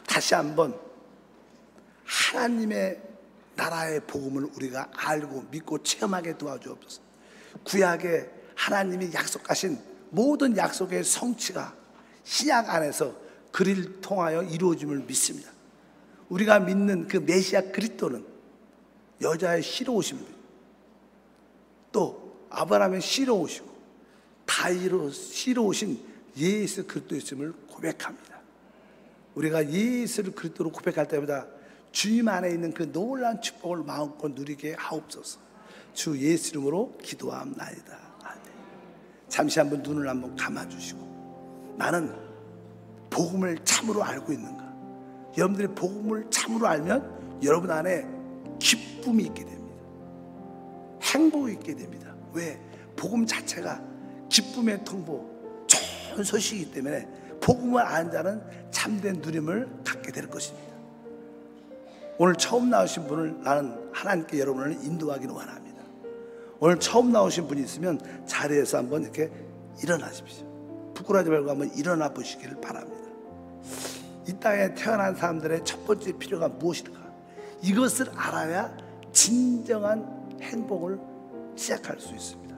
다시 한번 하나님의 나라의 복음을 우리가 알고 믿고 체험하게 도와주옵소서. 구약에 하나님이 약속하신 모든 약속의 성취가 신약 안에서 그를 통하여 이루어짐을 믿습니다. 우리가 믿는 그 메시아 그리스도는 여자의 씨로 오신 분, 또 아브라함의 씨로 오시고 다윗의 씨로 오신 예수 그리스도였음을 고백합니다. 우리가 예수를 그리스도로 고백할 때마다 주님 안에 있는 그 놀라운 축복을 마음껏 누리게 하옵소서. 주 예수 이름으로 기도합나이다. 아멘. 잠시 한번 눈을 한번 감아주시고, 나는 복음을 참으로 알고 있는가? 여러분들이 복음을 참으로 알면 여러분 안에 기쁨이 있게 됩니다. 행복이 있게 됩니다. 왜? 복음 자체가 기쁨의 통보, 좋은 소식이기 때문에 복음을 아는 자는 참된 누림을 갖게 될 것입니다. 오늘 처음 나오신 분을 나는 하나님께 여러분을 인도하기를 원합니다. 오늘 처음 나오신 분이 있으면 자리에서 한번 이렇게 일어나십시오. 부끄러워하지 말고 한번 일어나 보시기를 바랍니다. 이 땅에 태어난 사람들의 첫 번째 필요가 무엇일까? 이것을 알아야 진정한 행복을 시작할 수 있습니다.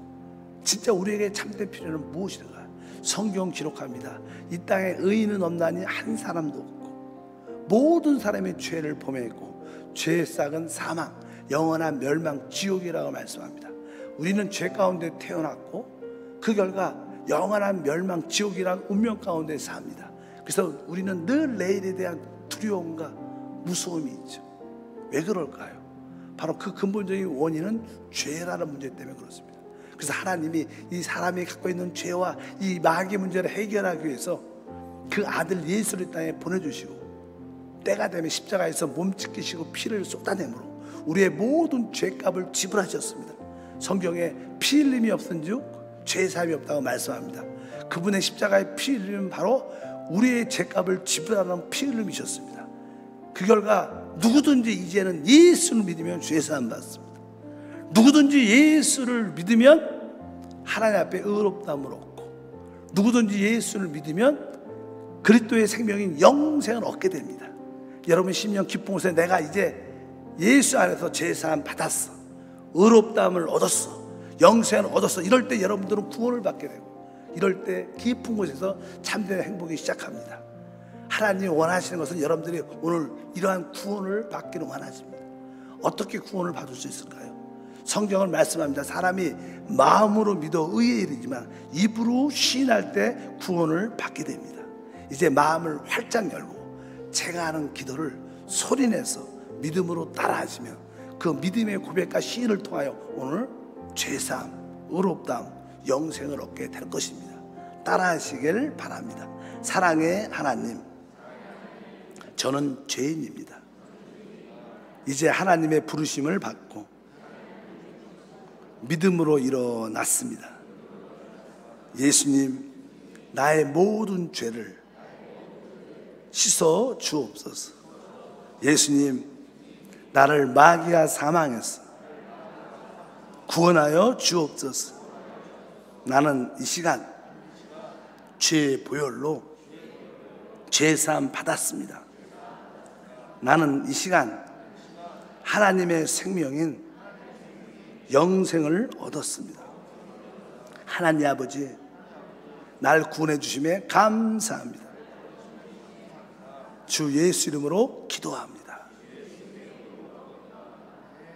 진짜 우리에게 참된 필요는 무엇일까? 성경 기록합니다. 이 땅에 의인은 없나니 한 사람도 없고 모든 사람의 죄를 범했고 죄의 싹은 사망, 영원한 멸망, 지옥이라고 말씀합니다. 우리는 죄 가운데 태어났고 그 결과 영원한 멸망, 지옥이란 운명 가운데 삽니다. 그래서 우리는 늘 내일에 대한 두려움과 무서움이 있죠. 왜 그럴까요? 바로 그 근본적인 원인은 죄라는 문제 때문에 그렇습니다. 그래서 하나님이 이 사람이 갖고 있는 죄와 이 마귀의 문제를 해결하기 위해서 그 아들 예수를 이 땅에 보내주시고 때가 되면 십자가에서 몸 찢기시고 피를 쏟아내므로 우리의 모든 죄값을 지불하셨습니다. 성경에 피 흘림이 없은즉 죄사함이 없다고 말씀합니다. 그분의 십자가의 피 흘림은 바로 우리의 죄값을 지불하는 피 흘림이셨습니다. 그 결과 누구든지 이제는 예수를 믿으면 죄사함 받습니다. 누구든지 예수를 믿으면 하나님 앞에 의롭다함을 얻고, 누구든지 예수를 믿으면 그리스도의 생명인 영생을 얻게 됩니다. 여러분 심령 깊은 곳에 내가 이제 예수 안에서 죄사함 받았어, 의롭다함을 얻었어, 영생을 얻었어, 이럴 때 여러분들은 구원을 받게 되고, 이럴 때 깊은 곳에서 참된 행복이 시작합니다. 하나님이 원하시는 것은 여러분들이 오늘 이러한 구원을 받기를 원하십니다. 어떻게 구원을 받을 수 있을까요? 성경을 말씀합니다. 사람이 마음으로 믿어 의에 이르지만 입으로 시인할 때 구원을 받게 됩니다. 이제 마음을 활짝 열고 제가 하는 기도를 소리내서 믿음으로 따라하시면 그 믿음의 고백과 시인을 통하여 오늘 죄사함, 의롭다함, 영생을 얻게 될 것입니다. 따라하시길 바랍니다. 사랑의 하나님, 저는 죄인입니다. 이제 하나님의 부르심을 받고 믿음으로 일어났습니다. 예수님, 나의 모든 죄를 씻어 주옵소서. 예수님, 나를 마귀와 사망에서 구원하여 주옵소서. 나는 이 시간 죄 보혈로 죄사함 받았습니다. 나는 이 시간 하나님의 생명인 영생을 얻었습니다. 하나님 아버지, 날 구원해 주심에 감사합니다. 주 예수 이름으로 기도합니다.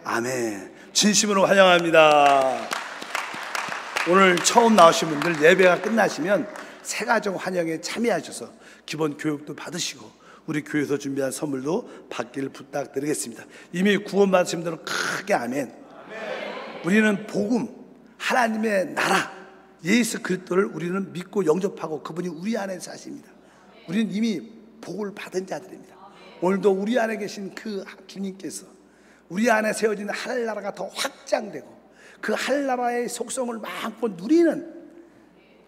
아멘. 진심으로 환영합니다. 오늘 처음 나오신 분들 예배가 끝나시면 새가족 환영에 참여하셔서 기본 교육도 받으시고 우리 교회에서 준비한 선물도 받기를 부탁드리겠습니다. 이미 구원받으신 분들은 크게 아멘. 우리는 복음, 하나님의 나라, 예수 그리스도를 우리는 믿고 영접하고 그분이 우리 안에 사십니다. 우리는 이미 복을 받은 자들입니다. 오늘도 우리 안에 계신 그 주님께서 우리 안에 세워진 하늘나라가 더 확장되고 그 하늘나라의 속성을 마음껏 누리는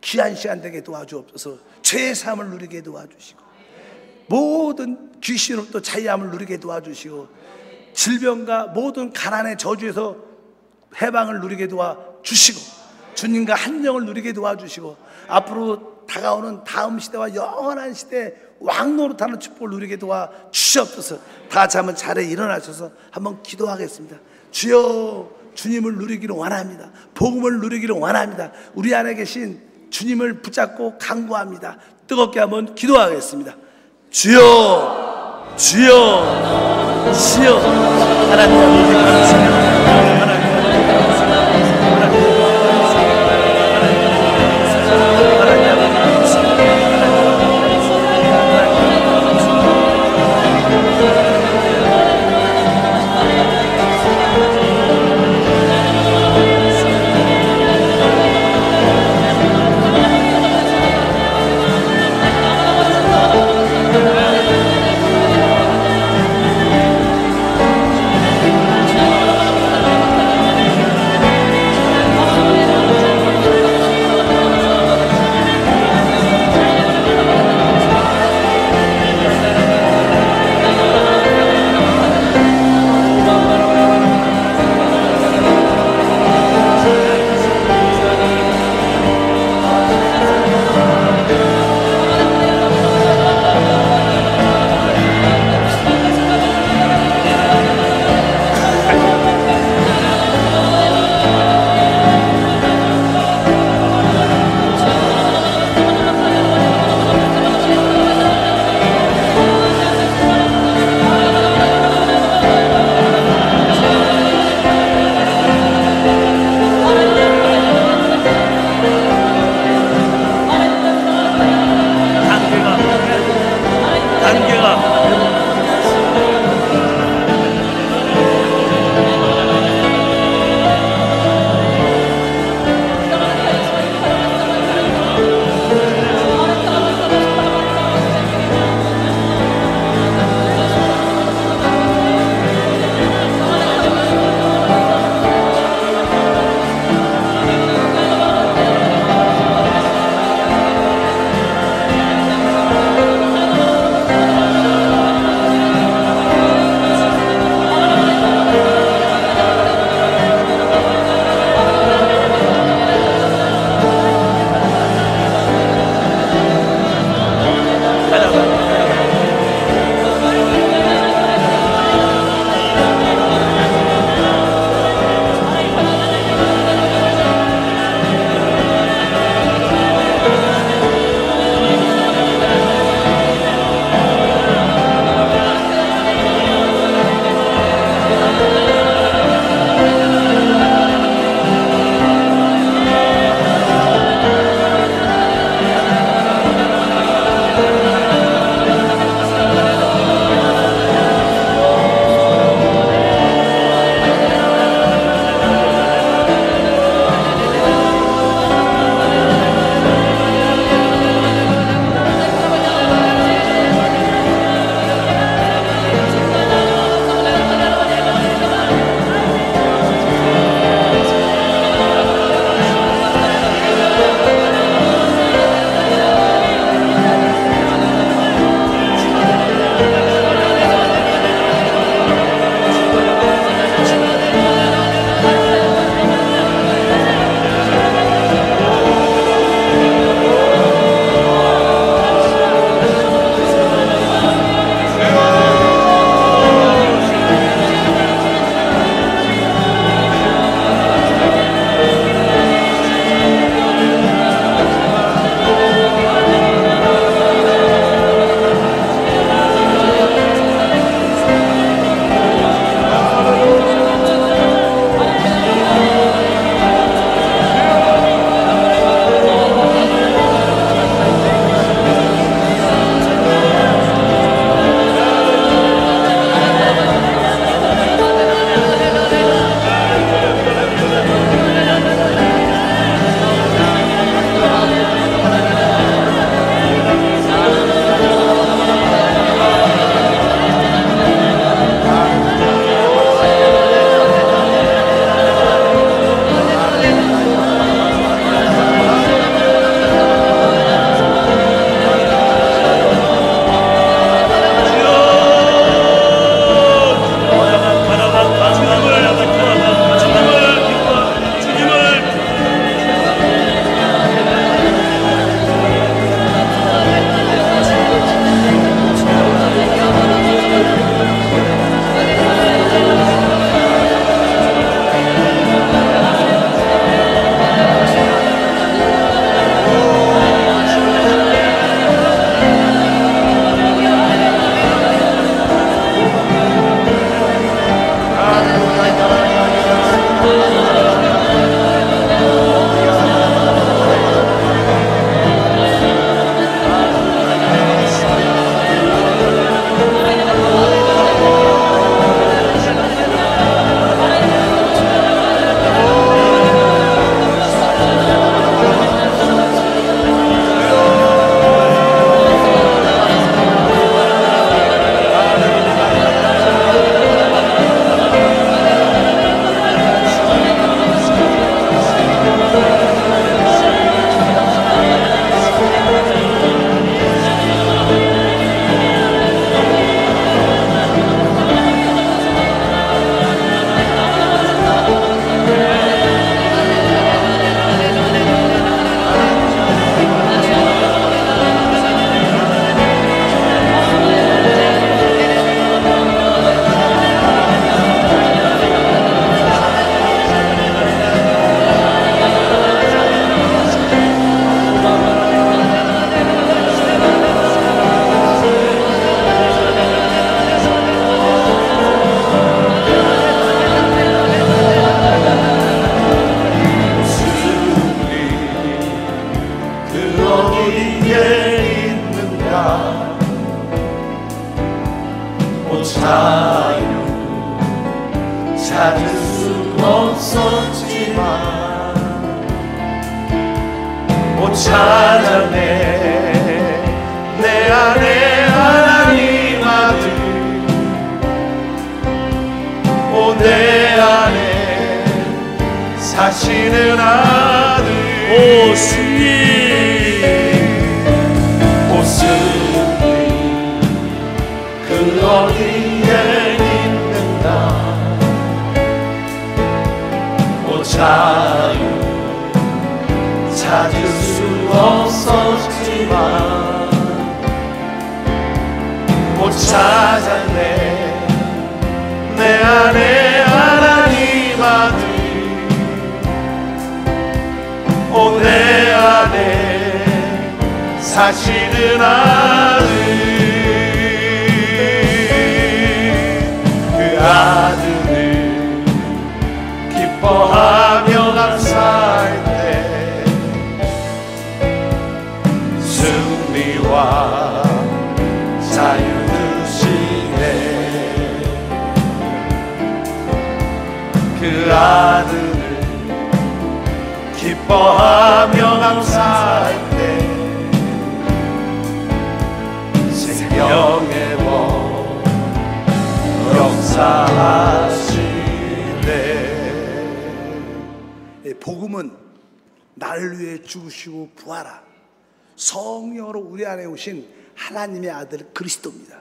귀한 시간 되게 도와주옵소서. 죄의 삶을 누리게 도와주시고 모든 귀신으로부터 자유함을 누리게 도와주시고 질병과 모든 가난의 저주에서 해방을 누리게 도와주시고 주님과 한영을 누리게 도와주시고 앞으로 다가오는 다음 시대와 영원한 시대 왕노릇하는 축복을 누리게 도와주시옵소서. 다 같이 한번 자리에 일어나셔서 한번 기도하겠습니다. 주여, 주님을 누리기를 원합니다. 복음을 누리기를 원합니다. 우리 안에 계신 주님을 붙잡고 간구합니다. 뜨겁게 한번 기도하겠습니다. 주여, 주여, 주여. 하나님 아버지 감사합니다. 하나님 자유 찾을 수 없었지만 못 찾아내 내 안에 하나님 아들 내 안에 사시는 아들 오 승리 오 승리 그 어디에 있는가 오 자유 찾을 수 없었지만 못 찾아내 내 안에 하나님 아들 오 내 안에 사시는 아들 그 아들을 기뻐하며 감사할 때 승리와 자유 주시네 그 아들을 기뻐하며 감사할 때 생명의 법 역사하시네. 복음은 나를 위해 죽으시고 부활하 성령으로 우리 안에 오신 하나님의 아들 그리스도입니다.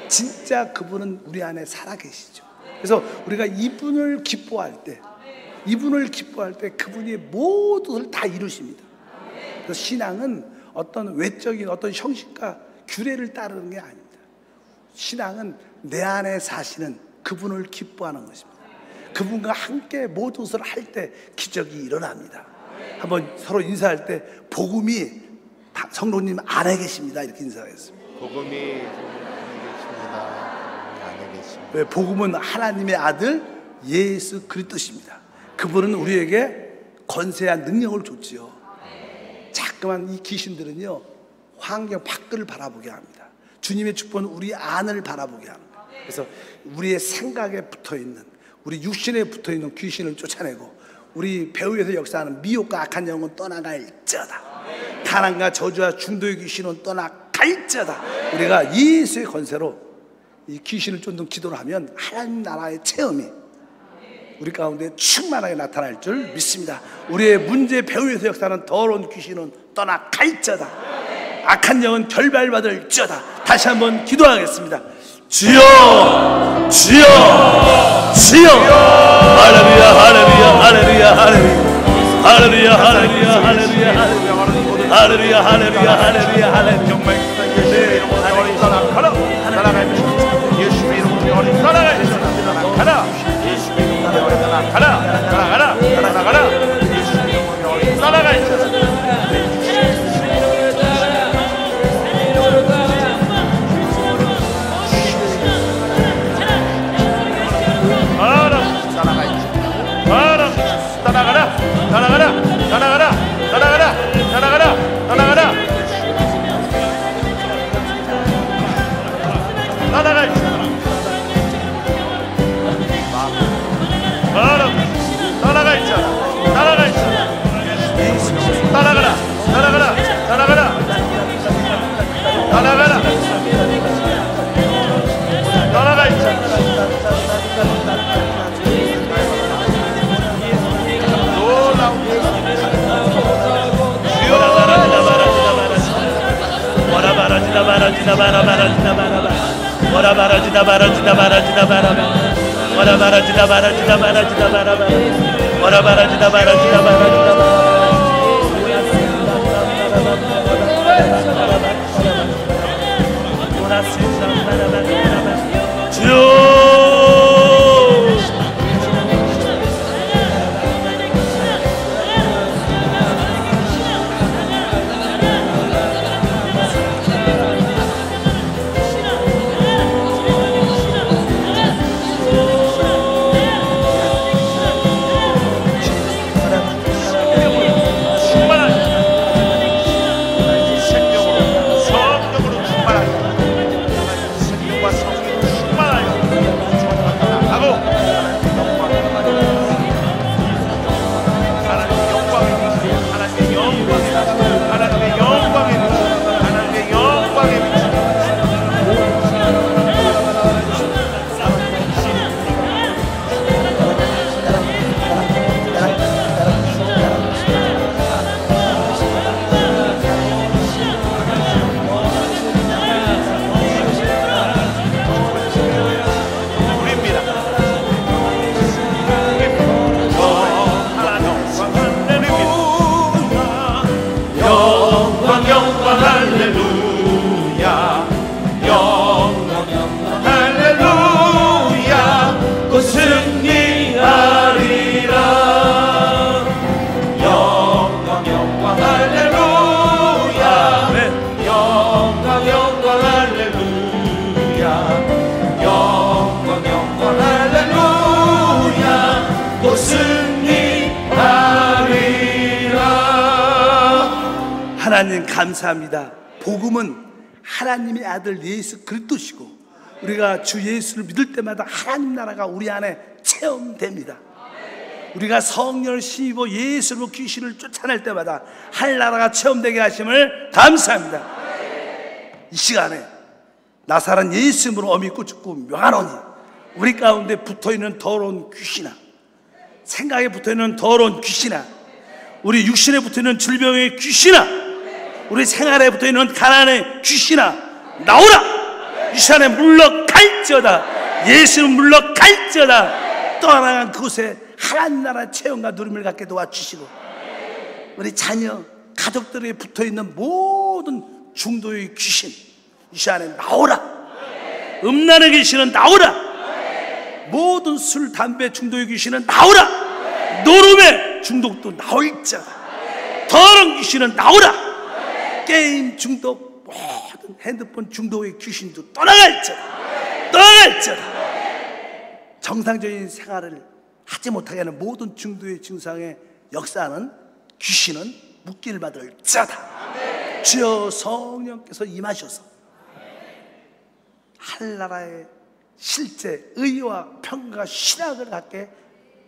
진짜 그분은 우리 안에 살아계시죠. 그래서 우리가 이분을 기뻐할 때 그분이 모든 것을 다 이루십니다. 그래서 신앙은 어떤 외적인 어떤 형식과 규례를 따르는 게 아닙니다. 신앙은 내 안에 사시는 그분을 기뻐하는 것입니다. 그분과 함께 모든 것을 할 때 기적이 일어납니다. 한번 서로 인사할 때 복음이 성도님 안에 계십니다 이렇게 인사하겠습니다. 복음이 안에 계십니다. 왜? 복음은 하나님의 아들 예수 그리스도십니다. 그분은 우리에게 권세한 능력을 줬지요. 자꾸만 이 귀신들은요 환경 밖을 바라보게 합니다. 주님의 축복은 우리 안을 바라보게 합니다. 그래서 우리의 생각에 붙어있는 우리 육신에 붙어있는 귀신을 쫓아내고 우리 배후에서 역사하는 미혹과 악한 영은 떠나갈지어다. 가난과 저주와 중도의 귀신은 떠나갈지어다. 우리가 예수의 권세로 이 귀신을 쫓는 기도를 하면 하나님 나라의 체험이 우리 가운데 충만하게 나타날 줄 믿습니다. 우리의 문제 배후에서 역사하는 더러운 귀신은 떠나갈지어다. 악한 영은 결발받을지어다. 다시 한번 기도하겠습니다. 주여 주여 주여 할렐루야 할렐루야 할렐루야 할렐루야 할렐루야 할렐루야 할렐루야 할렐루야 할렐루야 할렐루야 할렐루야 정말 떠나가라 떠나가라 예수의 이름으로 영원히 떠나가라 떠나가라 예수의 이름으로 영원히 떠나가라 떠나가라 떠나가라 예수의 이름으로 영원히 떠나가라 떠나가라 떠나가라 떠나가라 떠나가라 떠나가라 떠나가라 떠나가 떠나가 있잖아 떠나가 있잖아 떠나가라 떠나가라 떠나가라 떠나가라 떠나가 있잖아 곧 승리하리라. 영광 영광 할렐루야. 영광 영광 할렐루야. 영광 영광 할렐루야. 곧 승리하리라. 하나님 감사합니다. 복음은 하나님의 아들 예수 그리스도시고 우리가 주 예수를 믿을 때마다 하나님 나라가 우리 안에 체험됩니다. 우리가 성령을 힘입어 예수로 귀신을 쫓아낼 때마다 하늘 나라가 체험되게 하심을 감사합니다. 이 시간에 나사렛 예수 이름으로 어미 꾸짖고 명하노니 우리 가운데 붙어있는 더러운 귀신아, 생각에 붙어있는 더러운 귀신아, 우리 육신에 붙어있는 질병의 귀신아, 우리 생활에 붙어있는 가난의 귀신아 나오라. 이 시간에 물러갈지어다. 예수는 물러갈지어다. 떠나간 그곳에 하나님 나라 체험과 누림을 갖게 도와주시고 우리 자녀 가족들에게 붙어있는 모든 중도의 귀신 이 시간에 나오라. 음란의 귀신은 나오라. 모든 술 담배 중독의 귀신은 나오라. 노름의 중독도 나올지어다. 더러운 귀신은 나오라. 게임 중독 모든 핸드폰 중독의 귀신도 떠나갈지어다. 떠나갈지어다. 정상적인 생활을 하지 못하게 하는 모든 중독의 증상에 역사하는 귀신은 묶기를 받을지어다. 주여 성령께서 임하셔서 하늘나라의 실제 의와 평강과 신앙을 갖게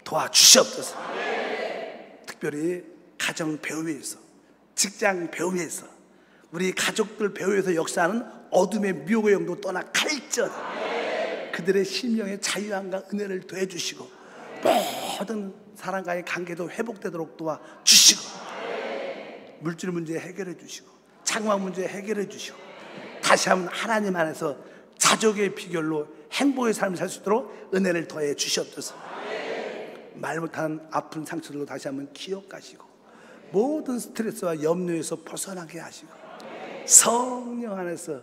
도와주시옵소서. 특별히 가정 배후에서, 직장 배후에서, 우리 가족들 배후에서 역사하는 어둠의 미혹의 영도 떠나갈지어다. 그들의 심령의 자유함과 은혜를 더해주시고 모든 사람과의 관계도 회복되도록 도와주시고 물질 문제 해결해 주시고 장막 문제 해결해 주시고 다시 한번 하나님 안에서 자족의 비결로 행복의 삶을 살 수 있도록 은혜를 더해 주시옵소서. 말 못한 아픈 상처들로 다시 한번 기억하시고 모든 스트레스와 염려에서 벗어나게 하시고 성령 안에서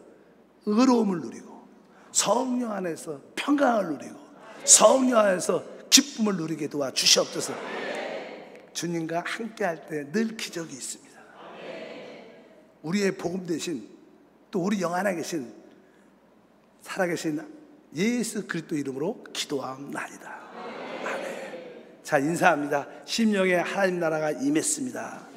의로움을 누리고 성령 안에서 평강을 누리고 성령 안에서 기쁨을 누리게 도와주시옵소서. 주님과 함께 할 때 늘 기적이 있습니다. 우리의 복음 대신 또 우리 영 안에 계신 살아계신 예수 그리스도 이름으로 기도하옵나이다. 아멘. 자, 인사합니다. 심령에 하나님 나라가 임했습니다.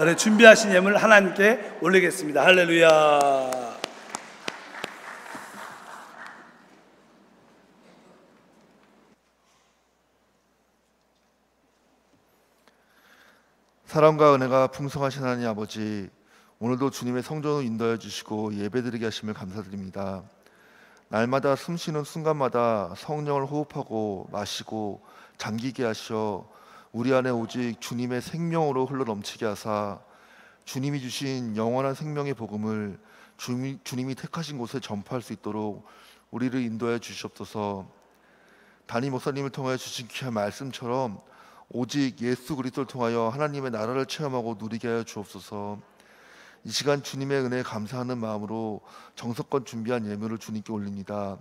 오늘 준비하신 예물 하나님께 올리겠습니다. 할렐루야. 사랑과 은혜가 풍성하신 하나님 아버지, 오늘도 주님의 성전을 인도하여 주시고 예배드리게 하심을 감사드립니다. 날마다 숨쉬는 순간마다 성령을 호흡하고 마시고 잠기게 하셔 우리 안에 오직 주님의 생명으로 흘러넘치게 하사 주님이 주신 영원한 생명의 복음을 주님이 택하신 곳에 전파할 수 있도록 우리를 인도하여 주시옵소서. 담임 목사님을 통하여 주신 귀한 말씀처럼 오직 예수 그리스도를 통하여 하나님의 나라를 체험하고 누리게 하여 주옵소서. 이 시간 주님의 은혜에 감사하는 마음으로 정성껏 준비한 예물을 주님께 올립니다.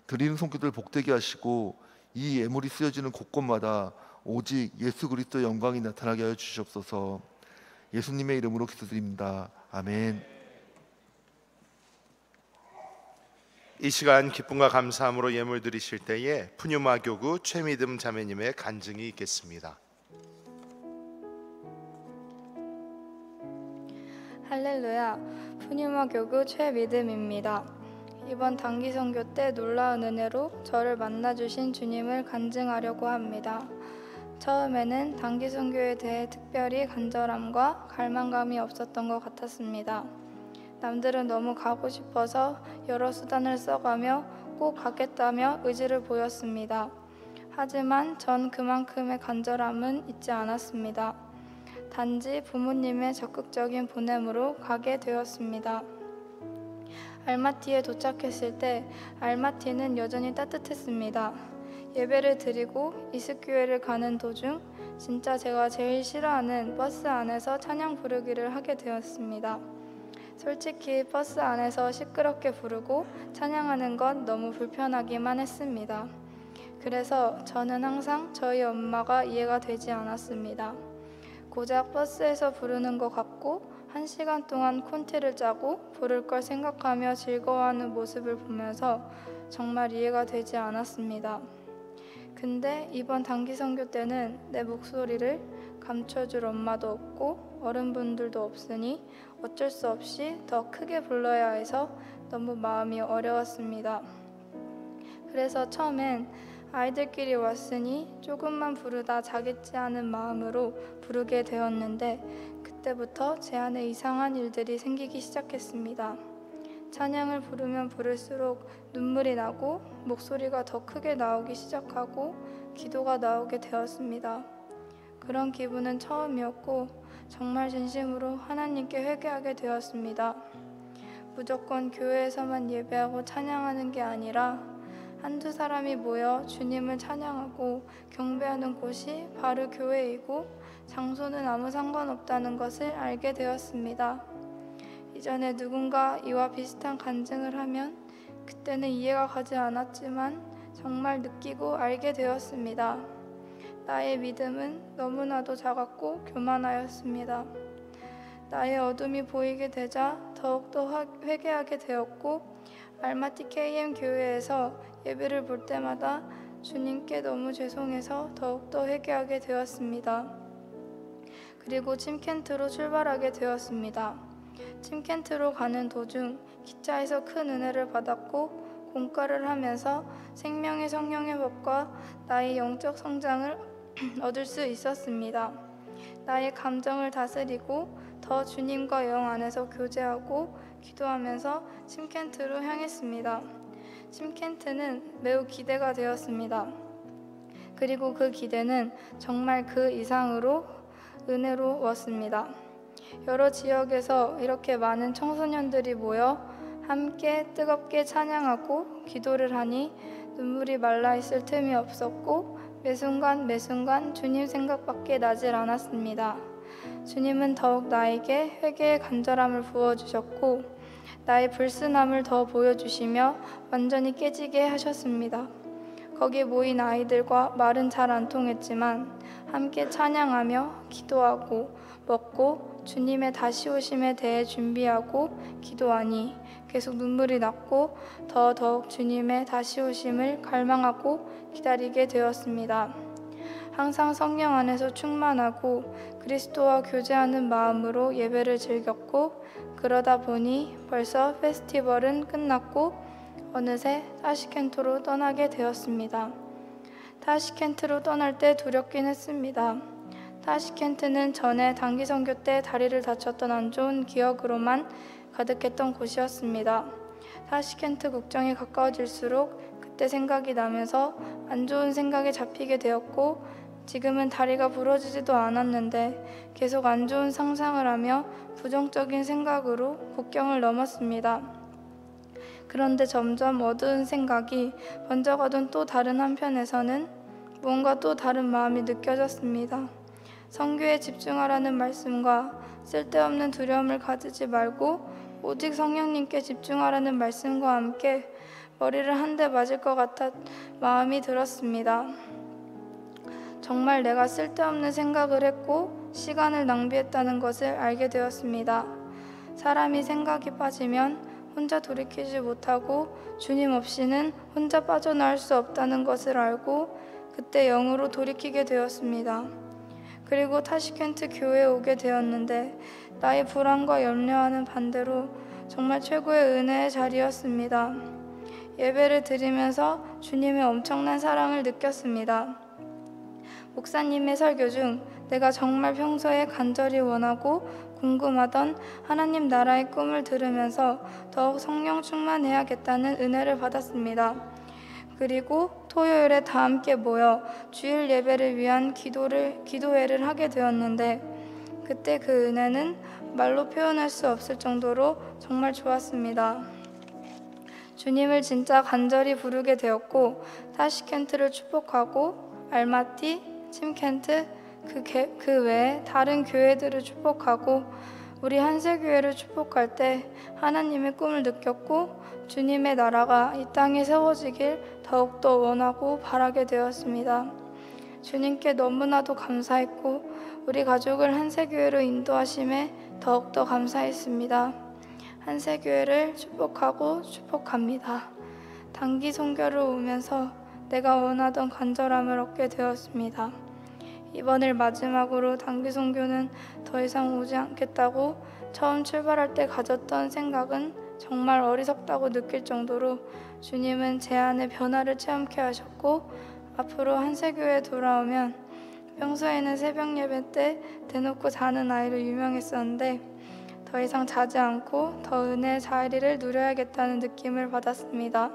드리는 손길들 복되게 하시고 이 예물이 쓰여지는 곳곳마다 오직 예수 그리스도의 영광이 나타나게 하여 주시옵소서. 예수님의 이름으로 기도드립니다. 아멘. 이 시간 기쁨과 감사함으로 예물 드리실 때에 푸뉴마 교구 최미듬 자매님의 간증이 있겠습니다. 할렐루야, 푸뉴마 교구 최미듬입니다. 이번 단기 선교 때 놀라운 은혜로 저를 만나주신 주님을 간증하려고 합니다. 처음에는 단기 선교에 대해 특별히 간절함과 갈망감이 없었던 것 같았습니다. 남들은 너무 가고 싶어서 여러 수단을 써가며 꼭 가겠다며 의지를 보였습니다. 하지만 전 그만큼의 간절함은 있지 않았습니다. 단지 부모님의 적극적인 보냄으로 가게 되었습니다. 알마티에 도착했을 때 알마티는 여전히 따뜻했습니다. 예배를 드리고 이스교회를 가는 도중 진짜 제가 제일 싫어하는 버스 안에서 찬양 부르기를 하게 되었습니다. 솔직히 버스 안에서 시끄럽게 부르고 찬양하는 건 너무 불편하기만 했습니다. 그래서 저는 항상 저희 엄마가 이해가 되지 않았습니다. 고작 버스에서 부르는 것 같고 1시간 동안 콘티를 짜고 부를 걸 생각하며 즐거워하는 모습을 보면서 정말 이해가 되지 않았습니다. 근데 이번 단기 선교 때는 내 목소리를 감춰줄 엄마도 없고 어른분들도 없으니 어쩔 수 없이 더 크게 불러야 해서 너무 마음이 어려웠습니다. 그래서 처음엔 아이들끼리 왔으니 조금만 부르다 자겠지 하는 마음으로 부르게 되었는데 그때부터 제 안에 이상한 일들이 생기기 시작했습니다. 찬양을 부르면 부를수록 눈물이 나고 목소리가 더 크게 나오기 시작하고 기도가 나오게 되었습니다. 그런 기분은 처음이었고 정말 진심으로 하나님께 회개하게 되었습니다. 무조건 교회에서만 예배하고 찬양하는 게 아니라 한두 사람이 모여 주님을 찬양하고 경배하는 곳이 바로 교회이고 장소는 아무 상관없다는 것을 알게 되었습니다. 이전에 누군가 이와 비슷한 간증을 하면 그때는 이해가 가지 않았지만 정말 느끼고 알게 되었습니다. 나의 믿음은 너무나도 작았고 교만하였습니다. 나의 어둠이 보이게 되자 더욱더 회개하게 되었고 알마티 KM 교회에서 예배를 볼 때마다 주님께 너무 죄송해서 더욱더 회개하게 되었습니다. 그리고 침켄트로 출발하게 되었습니다. 침켄트로 가는 도중 기차에서 큰 은혜를 받았고 공과를 하면서 생명의 성령의 법과 나의 영적 성장을 얻을 수 있었습니다. 나의 감정을 다스리고 더 주님과 영 안에서 교제하고 기도하면서 침켄트로 향했습니다. 침켄트는 매우 기대가 되었습니다. 그리고 그 기대는 정말 그 이상으로 은혜로웠습니다. 여러 지역에서 이렇게 많은 청소년들이 모여 함께 뜨겁게 찬양하고 기도를 하니 눈물이 말라 있을 틈이 없었고 매순간 주님 생각밖에 나질 않았습니다. 주님은 더욱 나에게 회개의 간절함을 부어주셨고 나의 불순함을 더 보여주시며 완전히 깨지게 하셨습니다. 거기 모인 아이들과 말은 잘 안 통했지만 함께 찬양하며 기도하고 먹고 주님의 다시 오심에 대해 준비하고 기도하니 계속 눈물이 났고 더욱 주님의 다시 오심을 갈망하고 기다리게 되었습니다. 항상 성령 안에서 충만하고 그리스도와 교제하는 마음으로 예배를 즐겼고 그러다 보니 벌써 페스티벌은 끝났고 어느새 타시켄트로 떠나게 되었습니다. 타시켄트로 떠날 때 두렵긴 했습니다. 타시켄트는 전에 단기 선교 때 다리를 다쳤던 안 좋은 기억으로만 가득했던 곳이었습니다. 타시켄트 국경이 가까워질수록 그때 생각이 나면서 안 좋은 생각에 잡히게 되었고 지금은 다리가 부러지지도 않았는데 계속 안 좋은 상상을 하며 부정적인 생각으로 국경을 넘었습니다. 그런데 점점 어두운 생각이 번져가던 또 다른 한편에서는 뭔가 또 다른 마음이 느껴졌습니다. 선교에 집중하라는 말씀과 쓸데없는 두려움을 가지지 말고 오직 성령님께 집중하라는 말씀과 함께 머리를 한 대 맞을 것 같아 마음이 들었습니다. 정말 내가 쓸데없는 생각을 했고 시간을 낭비했다는 것을 알게 되었습니다. 사람이 생각이 빠지면 혼자 돌이키지 못하고 주님 없이는 혼자 빠져나올 수 없다는 것을 알고 그때 영으로 돌이키게 되었습니다. 그리고 타시켄트 교회에 오게 되었는데 나의 불안과 염려와는 반대로 정말 최고의 은혜의 자리였습니다. 예배를 드리면서 주님의 엄청난 사랑을 느꼈습니다. 목사님의 설교 중 내가 정말 평소에 간절히 원하고 궁금하던 하나님 나라의 꿈을 들으면서 더욱 성령 충만해야겠다는 은혜를 받았습니다. 그리고 토요일에 다 함께 모여 주일 예배를 위한 기도회를 하게 되었는데 그때 그 은혜는 말로 표현할 수 없을 정도로 정말 좋았습니다. 주님을 진짜 간절히 부르게 되었고 타시켄트를 축복하고 알마티, 침켄트 그 외에 다른 교회들을 축복하고 우리 한세교회를 축복할 때 하나님의 꿈을 느꼈고 주님의 나라가 이 땅에 세워지길 더욱더 원하고 바라게 되었습니다. 주님께 너무나도 감사했고 우리 가족을 한세교회로 인도하심에 더욱더 감사했습니다. 한세교회를 축복하고 축복합니다. 단기 선교를 오면서 내가 원하던 간절함을 얻게 되었습니다. 이번을 마지막으로 단기 선교는 더 이상 오지 않겠다고 처음 출발할 때 가졌던 생각은 정말 어리석다고 느낄 정도로 주님은 제 안에 변화를 체험케 하셨고 앞으로 한세교회에 돌아오면 평소에는 새벽 예배 때 대놓고 자는 아이로 유명했었는데 더 이상 자지 않고 더 은혜의 자리를 누려야겠다는 느낌을 받았습니다.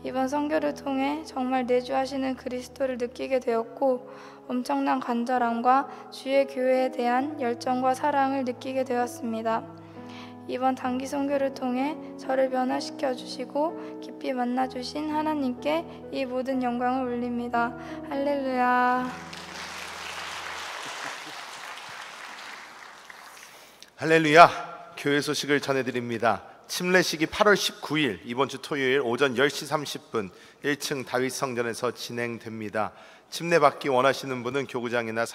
이번 선교를 통해 정말 내주하시는 그리스도를 느끼게 되었고 엄청난 간절함과 주의 교회에 대한 열정과 사랑을 느끼게 되었습니다. 이번 단기 선교를 통해 저를 변화시켜 주시고 깊이 만나 주신 하나님께 이 모든 영광을 올립니다. 할렐루야. 할렐루야. 교회 소식을 전해드립니다. 침례식이 8월 19일 이번 주 토요일 오전 10시 30분 1층 다윗성전에서 진행됩니다. 침례받기 원하시는 분은 교구장이나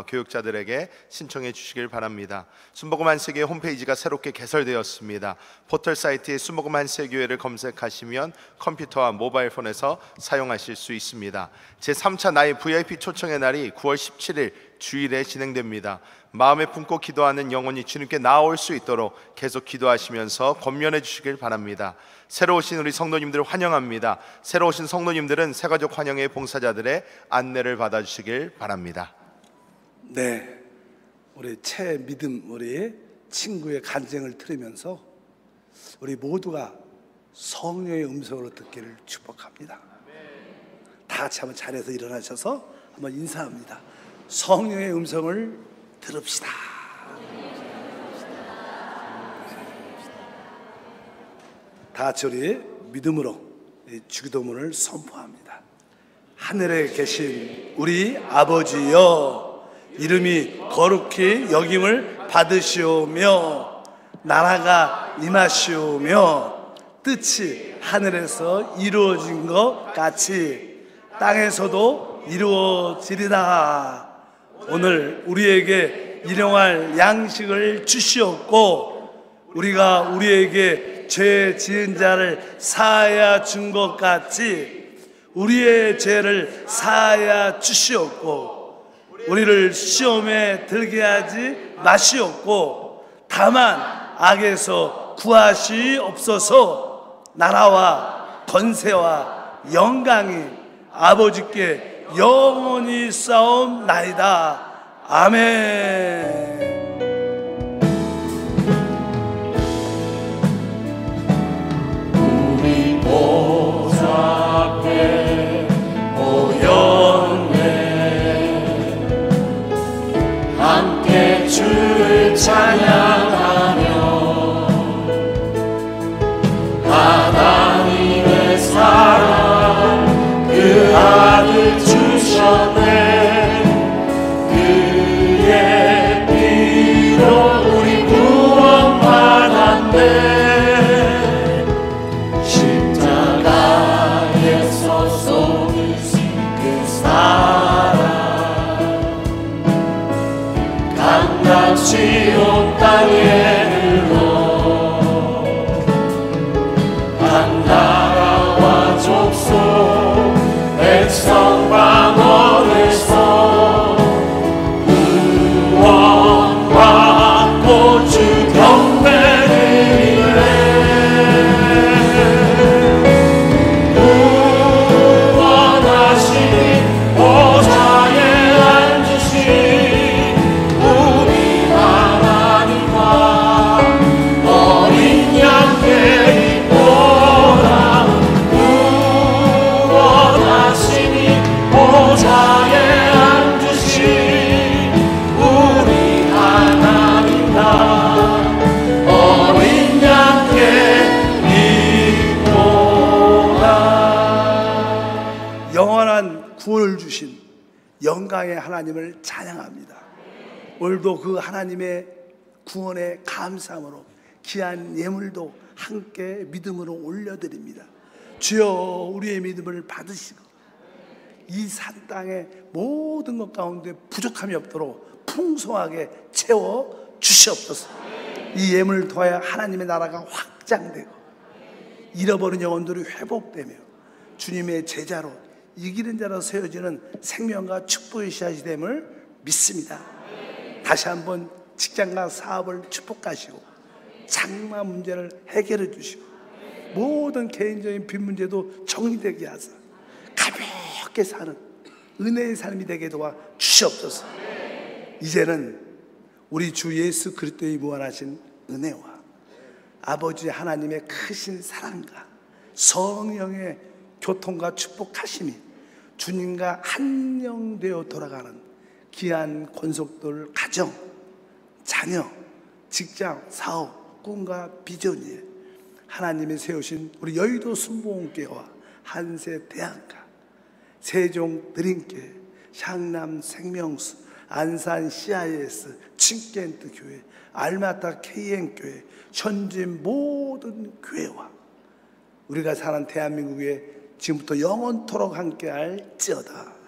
교육자들에게 신청해 주시길 바랍니다. 순복음 한세교회 홈페이지가 새롭게 개설되었습니다. 포털 사이트에 순복음 한세교회를 검색하시면 컴퓨터와 모바일폰에서 사용하실 수 있습니다. 제3차 나의 VIP 초청의 날이 9월 17일 주일에 진행됩니다. 마음에 품고 기도하는 영혼이 주님께 나아올 수 있도록 계속 기도하시면서 권면해 주시길 바랍니다. 새로 오신 우리 성도님들을 환영합니다. 새로 오신 성도님들은 새가족 환영회 봉사자들의 안내를 받아주시길 바랍니다. 네, 우리 채 믿음 우리 친구의 간증을 들으면서 우리 모두가 성령의 음성으로 듣기를 축복합니다. 다 같이 한번 자리에서 일어나셔서 한번 인사합니다. 성령의 음성을 들읍시다. 다 같이 우리 믿음으로 주기도문을 선포합니다. 하늘에 계신 우리 아버지여, 이름이 거룩히 여김을 받으시오며 나라가 임하시오며 뜻이 하늘에서 이루어진 것 같이 땅에서도 이루어지리다. 오늘 우리에게 일용할 양식을 주시옵고 우리가 우리에게 죄 지은 자를 사하여 준 것 같이 우리의 죄를 사하여 주시옵고 우리를 시험에 들게 하지 마시옵고 다만 악에서 구하시옵소서. 나라와 권세와 영광이 아버지께 영원히 싸움나이다. 아멘. 우리 보좌 앞에 모였네. 함께 주를 찬양하며 하나님의 사랑 그 아들 주셨네. 그의 피로 우리 구원받았네. 십자가에서 쏟으신 그 사랑 강같이 온 땅에 흘러 한 나라와 족속 백성 방언에서 구원받고 주 경배드리네. 구원하신 보좌에 앉으신 우리 하나님과 어린 양께 있도다. 구원하시니 보좌에 앉으신 우리 하나님과 어린 양께 있도다. 영원한 구원을 주신 영광의 하나님을 찬양합니다. 오늘도 그 하나님의 구원의 감사함으로 귀한 예물도 함께 믿음으로 올려드립니다. 주여, 우리의 믿음을 받으시고 이 산 땅의 모든 것 가운데 부족함이 없도록 풍성하게 채워 주시옵소서. 이 예물을 통하여 하나님의 나라가 확장되고 잃어버린 영혼들이 회복되며 주님의 제자로 이기는 자로 세워지는 생명과 축복의 씨앗이 됨을 믿습니다. 다시 한번 직장과 사업을 축복하시고 장마 문제를 해결해 주시고 모든 개인적인 빚 문제도 정리되게 하사 가볍게 사는 은혜의 삶이 되게 도와 주시옵소서. 이제는 우리 주 예수 그리스도의 무한하신 은혜와 아버지 하나님의 크신 사랑과 성령의 교통과 축복하심이 주님과 한영되어 돌아가는 귀한 권속들 가정, 자녀, 직장, 사업, 꿈과 비전위에 하나님이 세우신 우리 여의도 순복음교회와 한세 대학가, 세종 드림교회, 향남 생명수, 안산 CIS, 칭켄트 교회, 알마타 KN교회, 현진 모든 교회와 우리가 사는 대한민국에 지금부터 영원토록 함께할지어다.